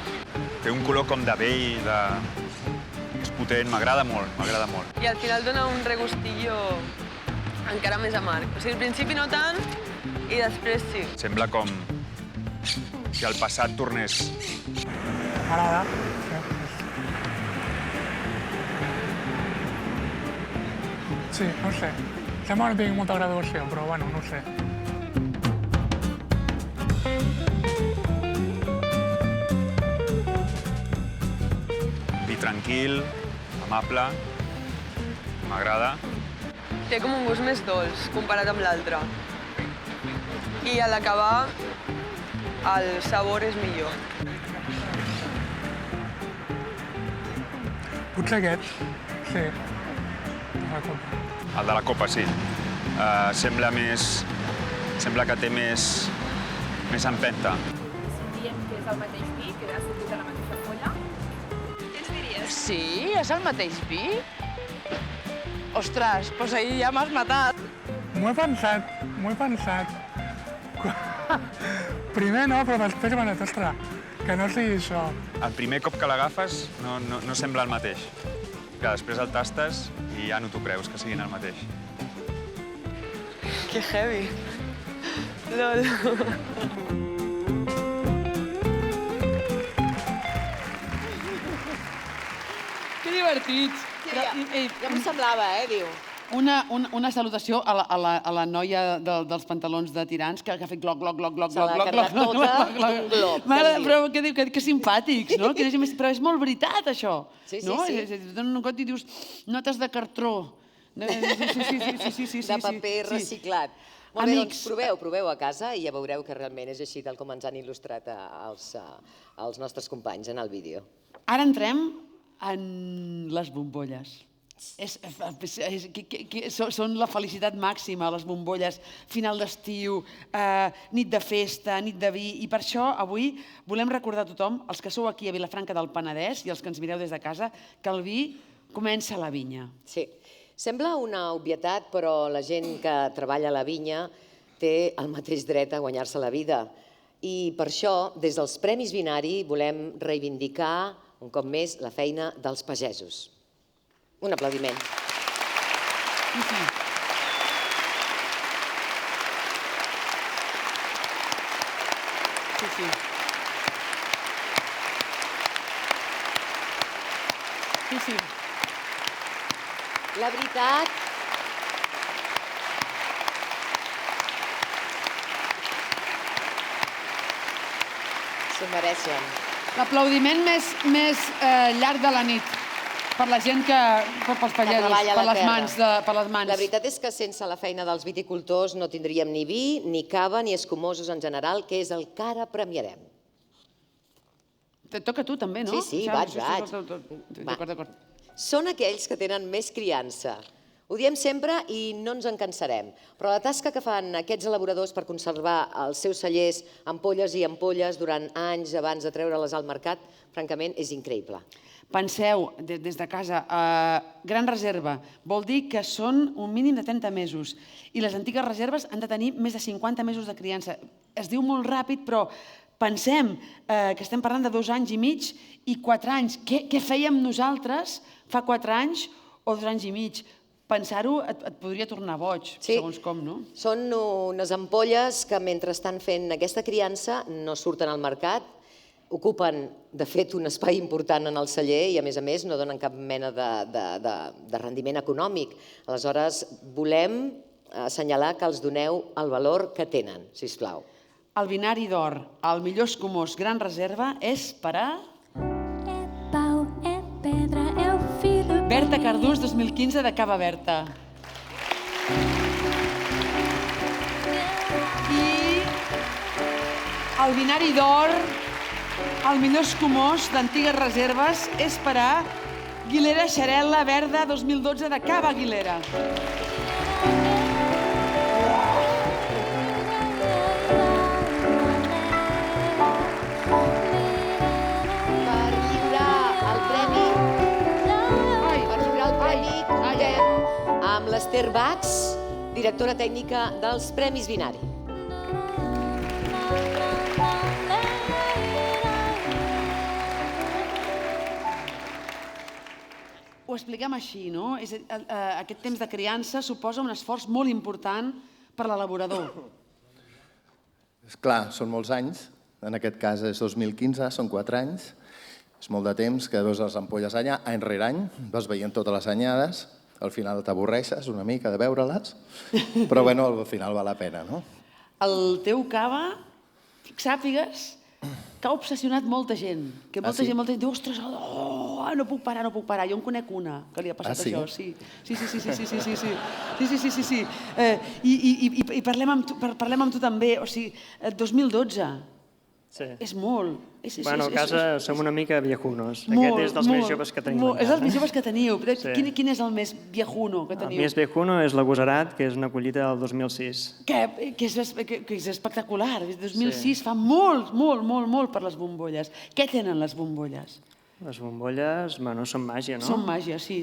Té un color com de vell, de... és potent, m'agrada molt, m'agrada molt. I al final dona un regustillo encara més amarg. O sigui, al principi no tant i després sí. Sembla com si el passat tornés. M'agrada. Sí, no sé. Sembla que no tingui molta graduació, però bueno, no ho sé. Vi tranquil, amable, m'agrada. Té com un gust més dolç comparat amb l'altre. I a l'acabar, el sabor és millor. Potser aquest, sí. El de la copa, sí. Sembla que té més empenta. Si diem que és el mateix vi, que ha sortit de la mateixa folla, què ens diries? Sí, és el mateix vi? Ostres, doncs ahir ja m'has matat. M'ho he pensat. Primer no, però després m'he dit, ostres, que no sigui això. El primer cop que l'agafes no sembla el mateix. Que després el tastes i ja no t'ho creus que siguin el mateix. Que heavy. Lol. Que divertits. Ja m'ho semblava, diu. Una salutació a la noia dels pantalons de tirants que ha fet gloc, gloc, gloc, gloc, gloc, gloc, gloc, gloc, gloc. Però què diu? Que simpàtics, no? Però és molt veritat, això. Sí. Un cop i dius notes de cartró. Sí. De paper reciclat. Molt bé, doncs proveu a casa i ja veureu que realment és així tal com ens han il·lustrat els nostres companys en el vídeo. Ara entrem en les bombolles. Són la felicitat màxima, les bombolles, final d'estiu, nit de festa, nit de vi, i per això avui volem recordar a tothom, els que sou aquí a Vilafranca del Penedès i els que ens mireu des de casa, que el vi comença a la vinya. Sí. Sembla una obvietat, però la gent que treballa a la vinya té el mateix dret a guanyar-se la vida. I per això, des dels Premis Binari, volem reivindicar un cop més la feina dels pagesos. Un aplaudiment. Sí. La veritat S'ho mereixen. L'aplaudiment més llarg de la nit per la gent pels pagesos, per les mans. La veritat és que sense la feina dels viticultors no tindríem ni vi, ni cava, ni escumosos en general, que és el que ara premiarem. Et toca a tu també, no? Sí, vaig. D'acord. Són aquells que tenen més criança. Ho diem sempre i no ens en cansarem, però la tasca que fan aquests elaboradors per conservar els seus cellers ampolles i ampolles durant anys abans de treure-les al mercat, francament, és increïble. Penseu, des de casa, gran reserva vol dir que són un mínim de 30 mesos i les antigues reserves han de tenir més de 50 mesos de criança. Es diu molt ràpid, però pensem que estem parlant de 2 anys i mig i 4 anys. Què fèiem nosaltres fa 4 anys o 2 anys i mig? Pensar-ho et podria tornar boig, segons com, no? Són unes ampolles que mentre estan fent aquesta criança no surten al mercat, ocupen, de fet, un espai important en el celler i, a més, no donen cap mena de rendiment econòmic. Aleshores, volem assenyalar que els doneu el valor que tenen, sisplau. El binari d'or, el millor escumós Gran Reserva, és per a... Berta Cardús, 2015, de Cava Berta. I el binari d'or, el millor escumós d'antigues reserves, és per a Guilera Xarel·la Verda, 2012, de Cava Aguilera. Amb l'Ester Bax, directora tècnica dels Premis Binari. Ho expliquem així, no? Aquest temps de criança suposa un esforç molt important per l'elaborador. Clar, són molts anys. En aquest cas és 2015, són 4 anys. És molt de temps que veus les ampolles allà, any rere any, vas veient totes les anyades. Al final t'avorreixes una mica de veure-les, però bueno, al final val la pena, no? El teu cava, sàpigues, que ha obsessionat molta gent. Que molta gent diu, ostres, no puc parar. Jo en conec una que li ha passat això. Sí. I parlem amb tu també. O sigui, 2012. És molt. Bueno, a casa som una mica viejunos. Aquest és dels més joves que tenim. És dels més joves que teniu. Quin és el més viejuno que teniu? El més viejuno és l'agosarat, que és una collita del 2006. Que és espectacular. 2006 fa molt per les bombolles. Què tenen les bombolles? Les bombolles, bueno, són màgia, no? Són màgia, sí.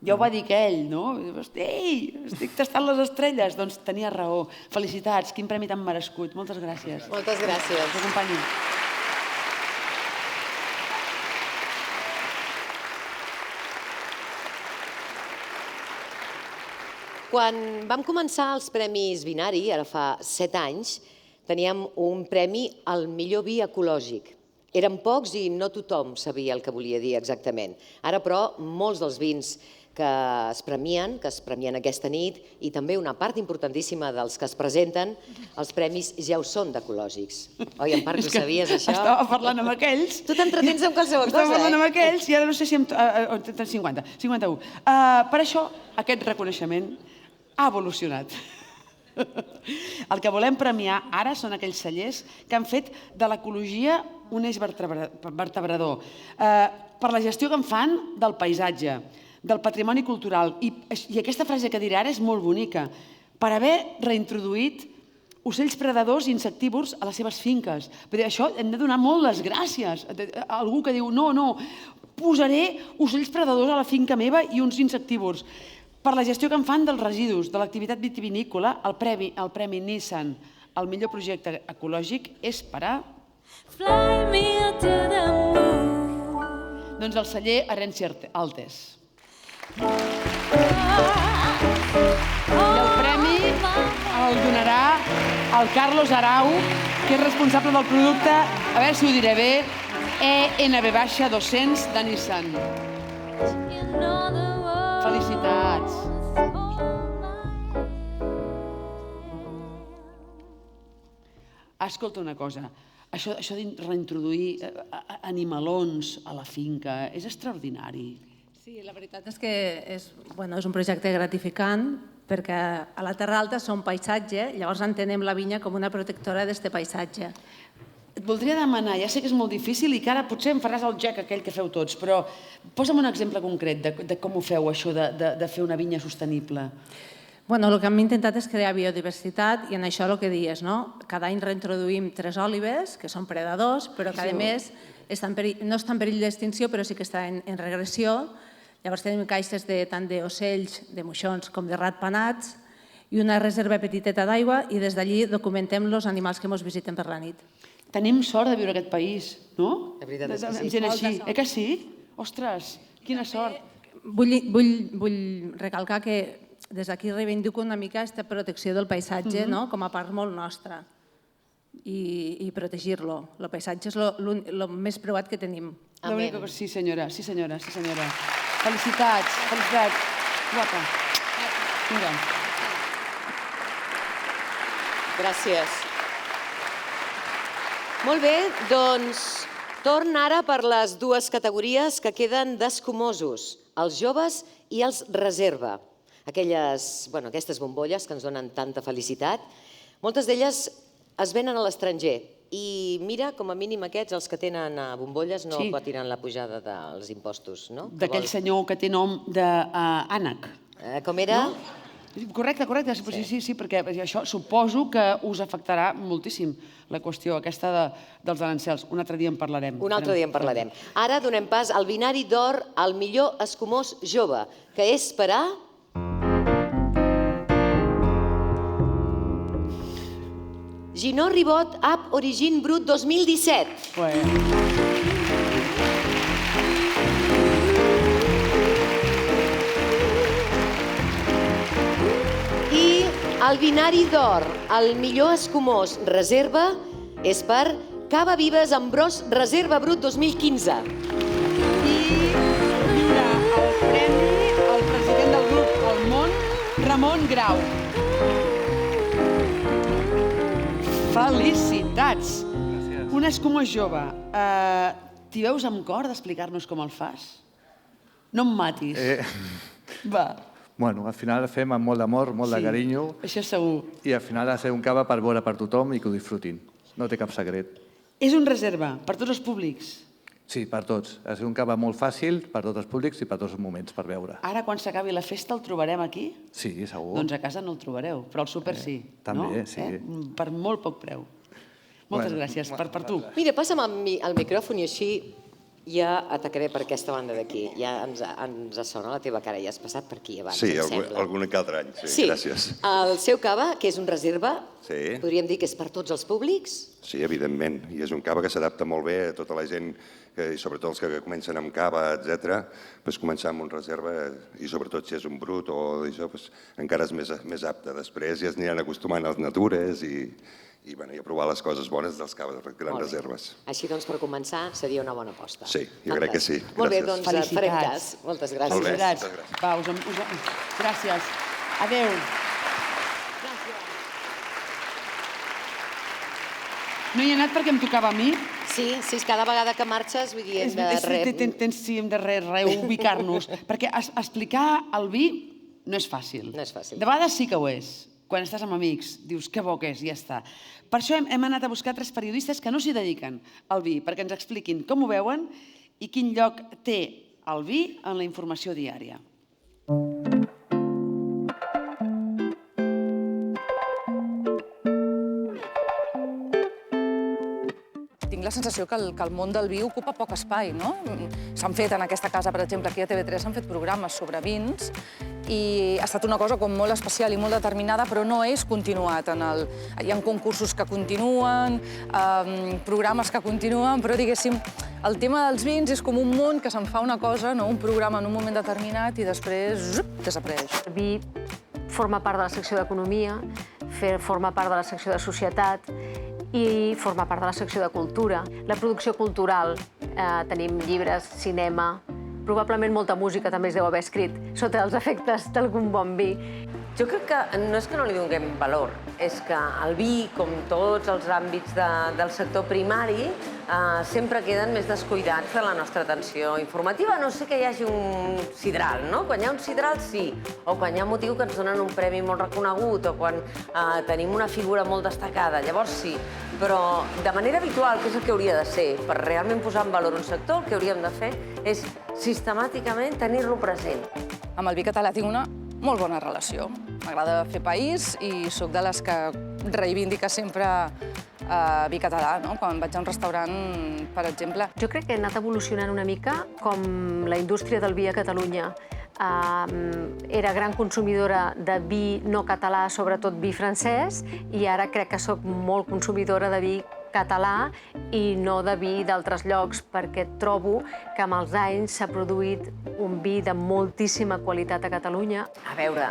Ja ho va dir aquell, no? Ei, estic tastant les estrelles. Doncs tenia raó. Felicitats, quin premi tan merescut. Moltes gràcies. Moltes gràcies. Us acompanyo. Quan vam començar els Premis Binari, ara fa 7 anys, teníem un premi al millor vi ecològic. Eren pocs i no tothom sabia el que volia dir exactament. Ara, però, molts dels vins que es premien aquesta nit, i també una part importantíssima dels que es presenten, els premis ja ho són d'ecològics. Oi, en part, ho sabies, això? Estava parlant amb aquells. Tu t'entretens amb qualsevol cosa, Estava parlant amb aquells i ara no sé si... 51. Per això, aquest reconeixement ha evolucionat. El que volem premiar ara són aquells cellers que han fet de l'ecologia un eix vertebrador, per la gestió que en fan del paisatge, del patrimoni cultural. I aquesta frase que diré ara és molt bonica, per haver reintroduït ocells predadors i insectívors a les seves finques. Per això hem de donar molt les gràcies. Algú que diu, no, posaré ocells predadors a la finca meva i uns insectívors. Per la gestió que en fan dels residus, de l'activitat vitivinícola, el Premi Nissan, el millor projecte ecològic, és per a... Doncs el celler Herència Altes. I el premi el donarà el Carlos Arau, que és responsable del producte, a veure si ho diré bé, ENV-200 de Nissan. Felicitats. Escolta una cosa. Això de reintroduir animalons a la finca és extraordinari. Sí, la veritat és que és un projecte gratificant perquè a la Terra Alta som paisatge, llavors entenem la vinya com una protectora d'aquest paisatge. Et voldria demanar, ja sé que és molt difícil i que ara potser em faràs el gec aquell que feu tots, però posa'm un exemple concret de com ho feu, això de fer una vinya sostenible. El que hem intentat és crear biodiversitat i en això el que dius, no? Cada any reintroduïm 3 òlibes, que són predadors, però que a més no està en perill d'extinció, però sí que està en regressió. Llavors tenim caixes tant d'ocells, de moixons com de ratpenats i una reserva petiteta d'aigua i des d'allí documentem els animals que ens visiten per la nit. Tenim sort de viure en aquest país, no? La veritat és que sí. Amb gent així. Que sí? Ostres, quina sort. Vull recalcar que des d'aquí reivindico una mica aquesta protecció del paisatge com a part molt nostra i protegir-lo. El paisatge és el més preuat que tenim. Sí, senyora. Felicitats. Guapa. Vinga. Gràcies. Molt bé, doncs torn ara per les 2 categories que queden d'escumosos, els joves i els reserva. Aquestes bombolles que ens donen tanta felicitat, moltes d'elles es venen a l'estranger i mira, com a mínim aquests, els que tenen bombolles, no patiran la pujada dels impostos, no? D'aquell senyor que té nom d'ànec. Com era? Correcte, sí, perquè això suposo que us afectarà moltíssim la qüestió aquesta dels arancels. Un altre dia en parlarem. Un altre dia en parlarem. Ara donem pas al binari d'or al millor escumós jove, que és per a... Ginó Ribot Ab Origine Brut 2017. I el binari d'or, el millor escumós reserva, és per Cava Vives Ambròs Reserva Brut 2015. I lliura el premi al president del grup El Món, Ramon Grau. Felicitats! Gràcies. Un escumós jove. T'hi veus amb cor d'explicar-nos com el fas? No em matis. Va. Bueno, al final fem amb molt d'amor, molt de carinyo. Això segur. I al final ha de ser un cava per veure per tothom i que ho disfrutin. No té cap secret. És un reserva per tots els públics? Sí, per tots. Ha de ser un cava molt fàcil per tots els públics i per tots els moments per veure. Ara, quan s'acabi la festa, el trobarem aquí? Sí, segur. Doncs a casa no el trobareu, però al súper sí. També, sí. Per molt poc preu. Moltes gràcies, per tu. Mira, passa'm el micròfon i així ja atacaré per aquesta banda d'aquí. Ja ens sona la teva cara, ja has passat per aquí abans, em sembla. Sí, algun que altre any, sí, gràcies. El seu cava, que és un reserva, sí. Podríem dir que és per tots els públics? Sí, evidentment. I és un cava que s'adapta molt bé a tota la gent, i sobretot els que comencen amb cava, etc. Començar amb un reserva, i sobretot si és un brut o això, encara és més apte. Després ja es aniran acostumant als natures i a provar les coses bones dels caves de grans reserves. Així doncs, per començar, seria una bona aposta. Sí, jo crec que sí. Molt bé, doncs farem cas. Moltes gràcies. Felicitats. Va, gràcies. Adéu. No hi he anat perquè em tocava a mi? Sí, cada vegada que marxes, vull dir, hem de reubicar-nos. Perquè explicar el vi no és fàcil. No és fàcil. De vegades sí que ho és. Quan estàs amb amics, dius, que bo que és, ja està. Per això hem anat a buscar 3 periodistes que no s'hi dediquen al vi, perquè ens expliquin com ho veuen i quin lloc té el vi en la informació diària. Tinc la sensació que el món del vi ocupa poc espai, no? S'han fet en aquesta casa, per exemple, aquí a TV3, s'han fet programes sobre vins i ha estat una cosa com molt especial i molt determinada, però no és continuat. Hi ha concursos que continuen, programes que continuen, però, diguéssim, el tema dels vins és com un món que se'n fa una cosa, un programa en un moment determinat i després desapareix. El vi forma part de la secció d'Economia, forma part de la secció de Societat i forma part de la secció de Cultura. La producció cultural, tenim llibres, cinema, probablement molta música també es deu haver escrit sota els efectes d'algun bon vi. Jo crec que no és que no li donem valor, és que el vi, com tots els àmbits del sector primari, sempre queden més descuidats de la nostra atenció informativa. No sé que hi hagi un sidral, no? Quan hi ha un sidral, sí. O quan hi ha motiu que ens donen un premi molt reconegut, o quan tenim una figura molt destacada, llavors sí. Però de manera habitual, que és el que hauria de ser, per realment posar en valor un sector, el que hauríem de fer és sistemàticament tenir-lo present. Amb el vi català tinc una molt bona relació. M'agrada fer país i sóc de les que reivindica sempre vi català, no? Quan vaig a un restaurant, per exemple. Jo crec que he anat evolucionant una mica com la indústria del vi a Catalunya. Era gran consumidora de vi no català, sobretot vi francès, i ara crec que sóc molt consumidora de vi català i no de vi d'altres llocs, perquè trobo que amb els anys s'ha produït un vi de moltíssima qualitat a Catalunya. A veure,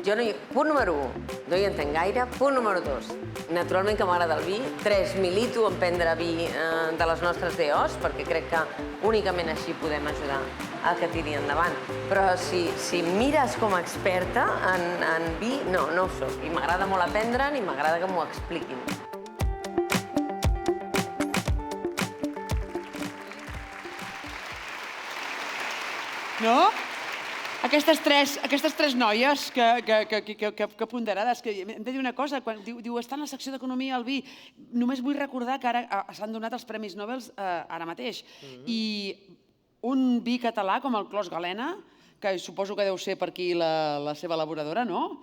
jo no hi... Punt número 1, no hi entenc gaire. Punt número 2, naturalment que m'agrada el vi. 3, milito en prendre vi de les nostres DOs, perquè crec que únicament així podem ajudar a que tiri endavant. Però si mires com a experta en vi, no ho soc. I m'agrada molt aprendre'n i m'agrada que m'ho expliquin. No? Aquestes tres noies que ponderades, que hem de dir una cosa, quan diu està en la secció d'Economia el vi, només vull recordar que ara s'han donat els Premis Nobel ara mateix. I un vi català com el Clos Galena, que suposo que deu ser per aquí la seva elaboradora, no?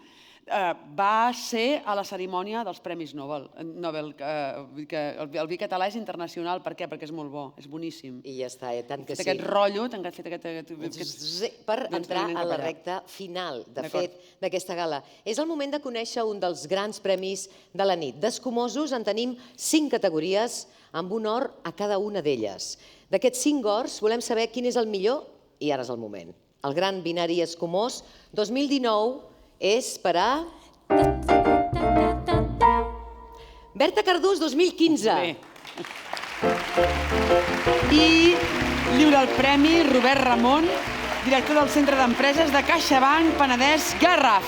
Va ser a la cerimònia dels Premis Nobel. El vi català és internacional. Per què? Perquè és molt bo, és boníssim. I ja està, tant que sí. Aquest rotllo, t'han fet aquest... Per entrar a la recta final, de fet, d'aquesta gala. És el moment de conèixer un dels grans premis de la nit. D'Escumosos en tenim 5 categories, amb un or a cada una d'elles. D'aquests 5 ors volem saber quin és el millor, i ara és el moment. El Gran Binari Escumós 2019 és per a... Berta Cardús 2015. I lliura el premi Robert Ramon, director del Centre d'Empreses de CaixaBank Penedès Garraf.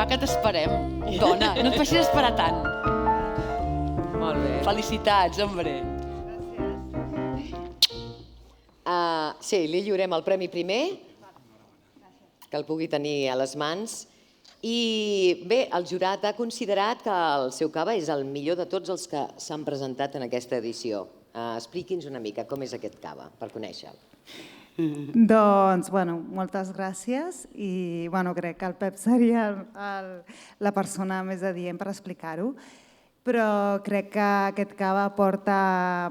Va, que t'esperem, dona. No et facis esperar tant. Molt bé. Felicitats, hombre. Sí, li lliurem el premi primer, que el pugui tenir a les mans. I bé, el jurat ha considerat que el seu cava és el millor de tots els que s'han presentat en aquesta edició. Expliqui'ns una mica com és aquest cava, per conèixer-lo. Doncs, moltes gràcies i crec que el Pep seria la persona més adient per explicar-ho, però crec que aquest cava aporta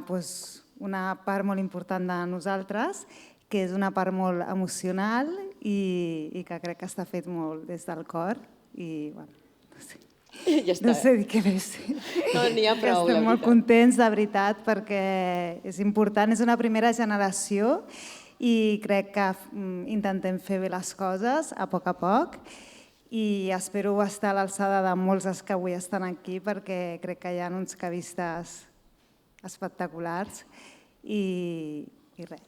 una part molt important de nosaltres, que és una part molt emocional i que crec que està fet molt des del cor i, no sé dir què més. No, n'hi ha prou. Estem molt contents, de veritat, perquè és important, és una primera generació i crec que intentem fer bé les coses a poc i espero estar a l'alçada de molts dels que avui estan aquí perquè crec que hi ha uns cavistes espectaculars i res.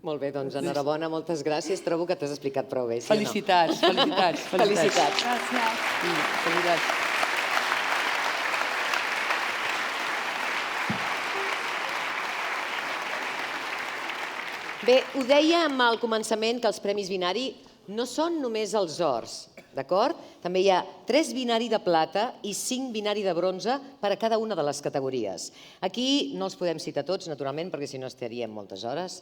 Molt bé, doncs enhorabona, moltes gràcies. Trobo que t'has explicat prou bé. Felicitats, felicitats. Felicitats. Gràcies. Felicitats. Bé, ho dèiem al començament que els Premis Binari no són només els ors, d'acord? També hi ha 3 binari de plata i 5 binari de bronze per a cada una de les categories. Aquí no els podem citar tots, naturalment, perquè si no estaríem moltes hores,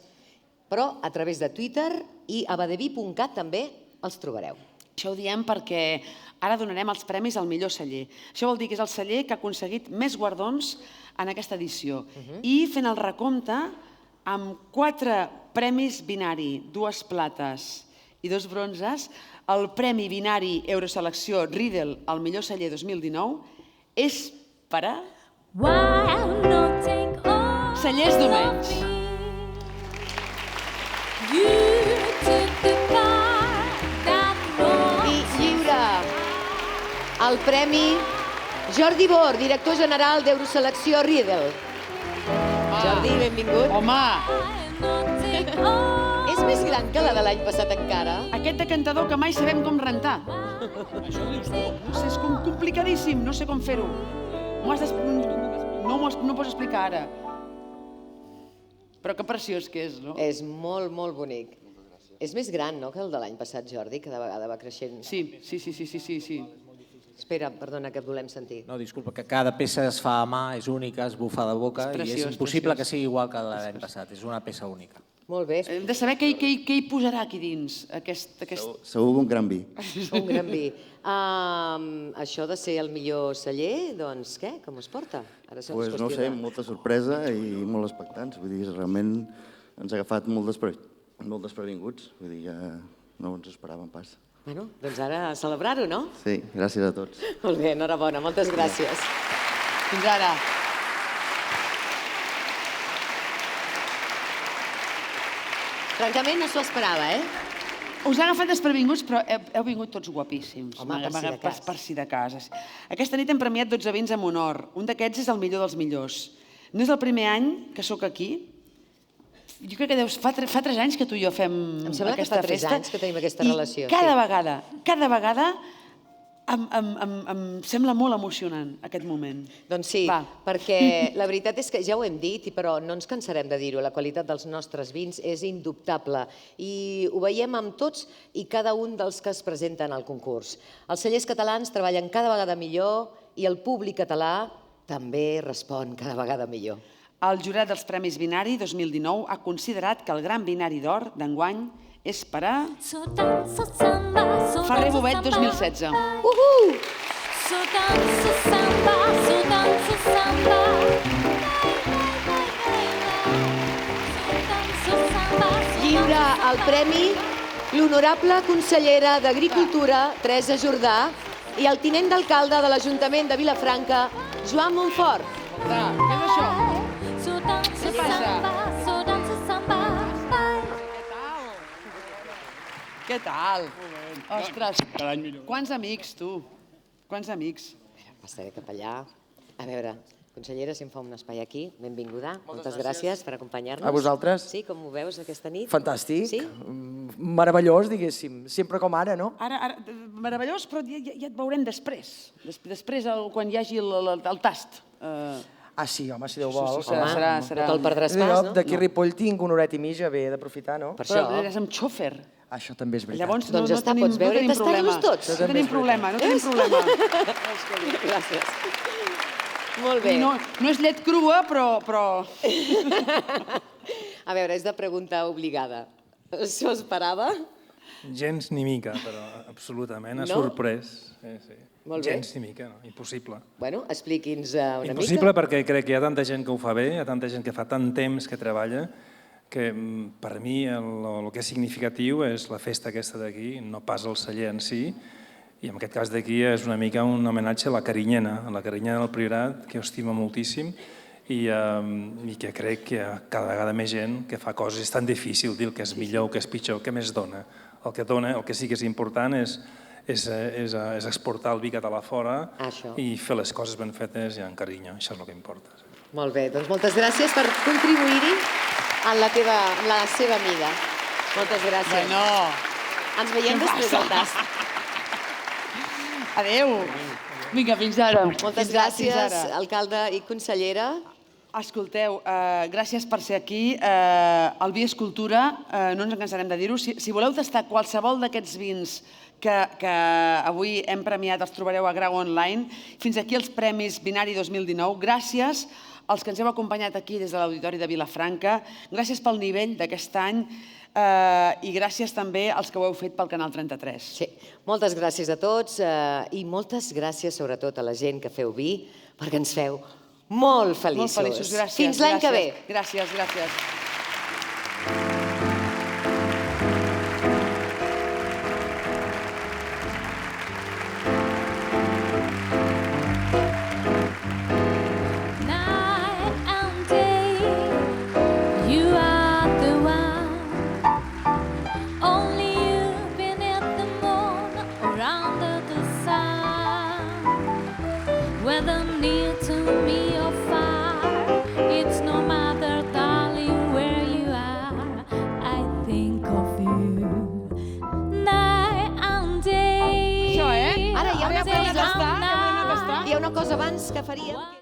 però a través de Twitter i a badevi.cat també els trobareu. Això ho diem perquè ara donarem els premis al millor celler. Això vol dir que és el celler que ha aconseguit més guardons en aquesta edició. I fent el recompte, amb 4 premis binari, 2 plates i 2 bronzes, el Premi Binari Euroselecció Riedel al millor celler 2019 és per a... Cellers Domenys. I lliura el Premi Jordi Bor, director general d'Euroselecció Riedel. Jordi, benvingut. Home! És més gran que la de l'any passat encara. Aquest decantador que mai sabem com rentar. Això ho dius tu. No sé, és complicadíssim, no sé com fer-ho. No m'ho pots explicar ara. Però que preciós que és, no? És molt, molt bonic. És més gran, no?, que el de l'any passat, Jordi, que de vegada va creixent. Sí. Espera, perdona, que et volem sentir. No, disculpa, que cada peça es fa a mà, és única, es bufa de boca i és impossible que sigui igual que l'any passat. És una peça única. Molt bé. Hem de saber què hi posarà aquí dins, aquest... Segur un gran vi. Un gran vi. Això de ser el millor celler, doncs què? Com es porta? Doncs no ho sé, molta sorpresa i molt expectants. Vull dir, realment ens ha agafat molt desprevinguts. Vull dir, ja no ens ho esperàvem pas. Bueno, doncs ara a celebrar-ho, no? Sí, gràcies a tots. Molt bé, enhorabona, moltes gràcies. Fins ara. Francament, no s'ho esperava, Us ha agafat desprevinguts, però heu vingut tots guapíssims. Home, per si de cas. Per si de cas. Aquesta nit hem premiat 12 vins amb honor. Un d'aquests és el millor dels millors. No és el primer any que sóc aquí. Jo crec que fa 3 anys que tu i jo fem aquesta festa. Em sembla que fa 3 anys que tenim aquesta relació. I cada vegada em sembla molt emocionant aquest moment. Doncs sí, perquè la veritat és que ja ho hem dit, però no ens cansarem de dir-ho, la qualitat dels nostres vins és indubtable i ho veiem amb tots i cada un dels que es presenten al concurs. Els cellers catalans treballen cada vegada millor i el públic català també respon cada vegada millor. El jurat dels Premis Vinari 2019 ha considerat que el Gran Vinari d'Or d'enguany és per a... Ferrer Bobet 2016. Lliura el premi l'honorable consellera d'Agricultura, Teresa Jordà, i el tinent d'alcalde de l'Ajuntament de Vilafranca, Joan Montfort. Què és això? Què passa? Què tal? Ostres, quants amics, tu? Quants amics? Passaré cap allà. A veure, consellera, si em fa un espai aquí, benvinguda. Moltes gràcies per acompanyar-nos. A vosaltres. Sí, com ho veus aquesta nit? Fantàstic. Meravellós, diguéssim. Sempre com ara, no? Ara, meravellós, però ja et veurem després. Després, quan hi hagi el tast. Sí, home, si Déu vol. Serà... No te'l perdràs pas, no? D'aquí a Ripoll tinc una horeta i mitja, bé d'aprofitar, no? Però eres amb xòfer. Això també és veritat. Llavors no tenim problema. No tenim problema. Gràcies. Molt bé. No és llet crua, però... A veure, és de pregunta obligada. S'ho esperava? Gens ni mica, però absolutament. Ha No? sorprès. Sí. Molt bé. Gens ni mica, no. Impossible. Bueno, expliqui'ns una mica. Impossible perquè crec que hi ha tanta gent que ho fa bé, hi ha tanta gent que fa tant temps que treballa, que per mi el que és significatiu és la festa aquesta d'aquí, no pas el celler en si, i en aquest cas d'aquí és una mica un homenatge a la Carinyena del Priorat, que ho estima moltíssim, i que crec que hi ha cada vegada més gent que fa coses. És tan difícil dir el que és millor o que és pitjor, què més dona? El que dona, el que sí que és important és exportar el vi català fora i fer les coses ben fetes i amb carinyo. Això és el que importa. Molt bé, doncs moltes gràcies per contribuir-hi en la seva mida. Moltes gràcies. Bueno. Ens veiem després del tast. Adéu. Vinga, fins ara. Moltes gràcies, alcalde i consellera. Escolteu, gràcies per ser aquí. El vi és cultura, no ens cansarem de dir-ho. Si voleu tastar qualsevol d'aquests vins que avui hem premiat, els trobareu a Grau Online. Fins aquí els Premis Vinari 2019. Gràcies als que ens heu acompanyat aquí des de l'Auditori de Vilafranca. Gràcies pel nivell d'aquest any i gràcies també als que ho heu fet pel Canal 33. Sí, moltes gràcies a tots i moltes gràcies sobretot a la gent que feu vi, perquè ens feu molt feliços. Molt feliços, gràcies. Fins l'any que ve. Gràcies, gràcies. Whether think of you night and day. Això, Ara, hi ha una Ara ja podem cosa... tastar, ja podem tastar. Hi ha una cosa abans que faríem...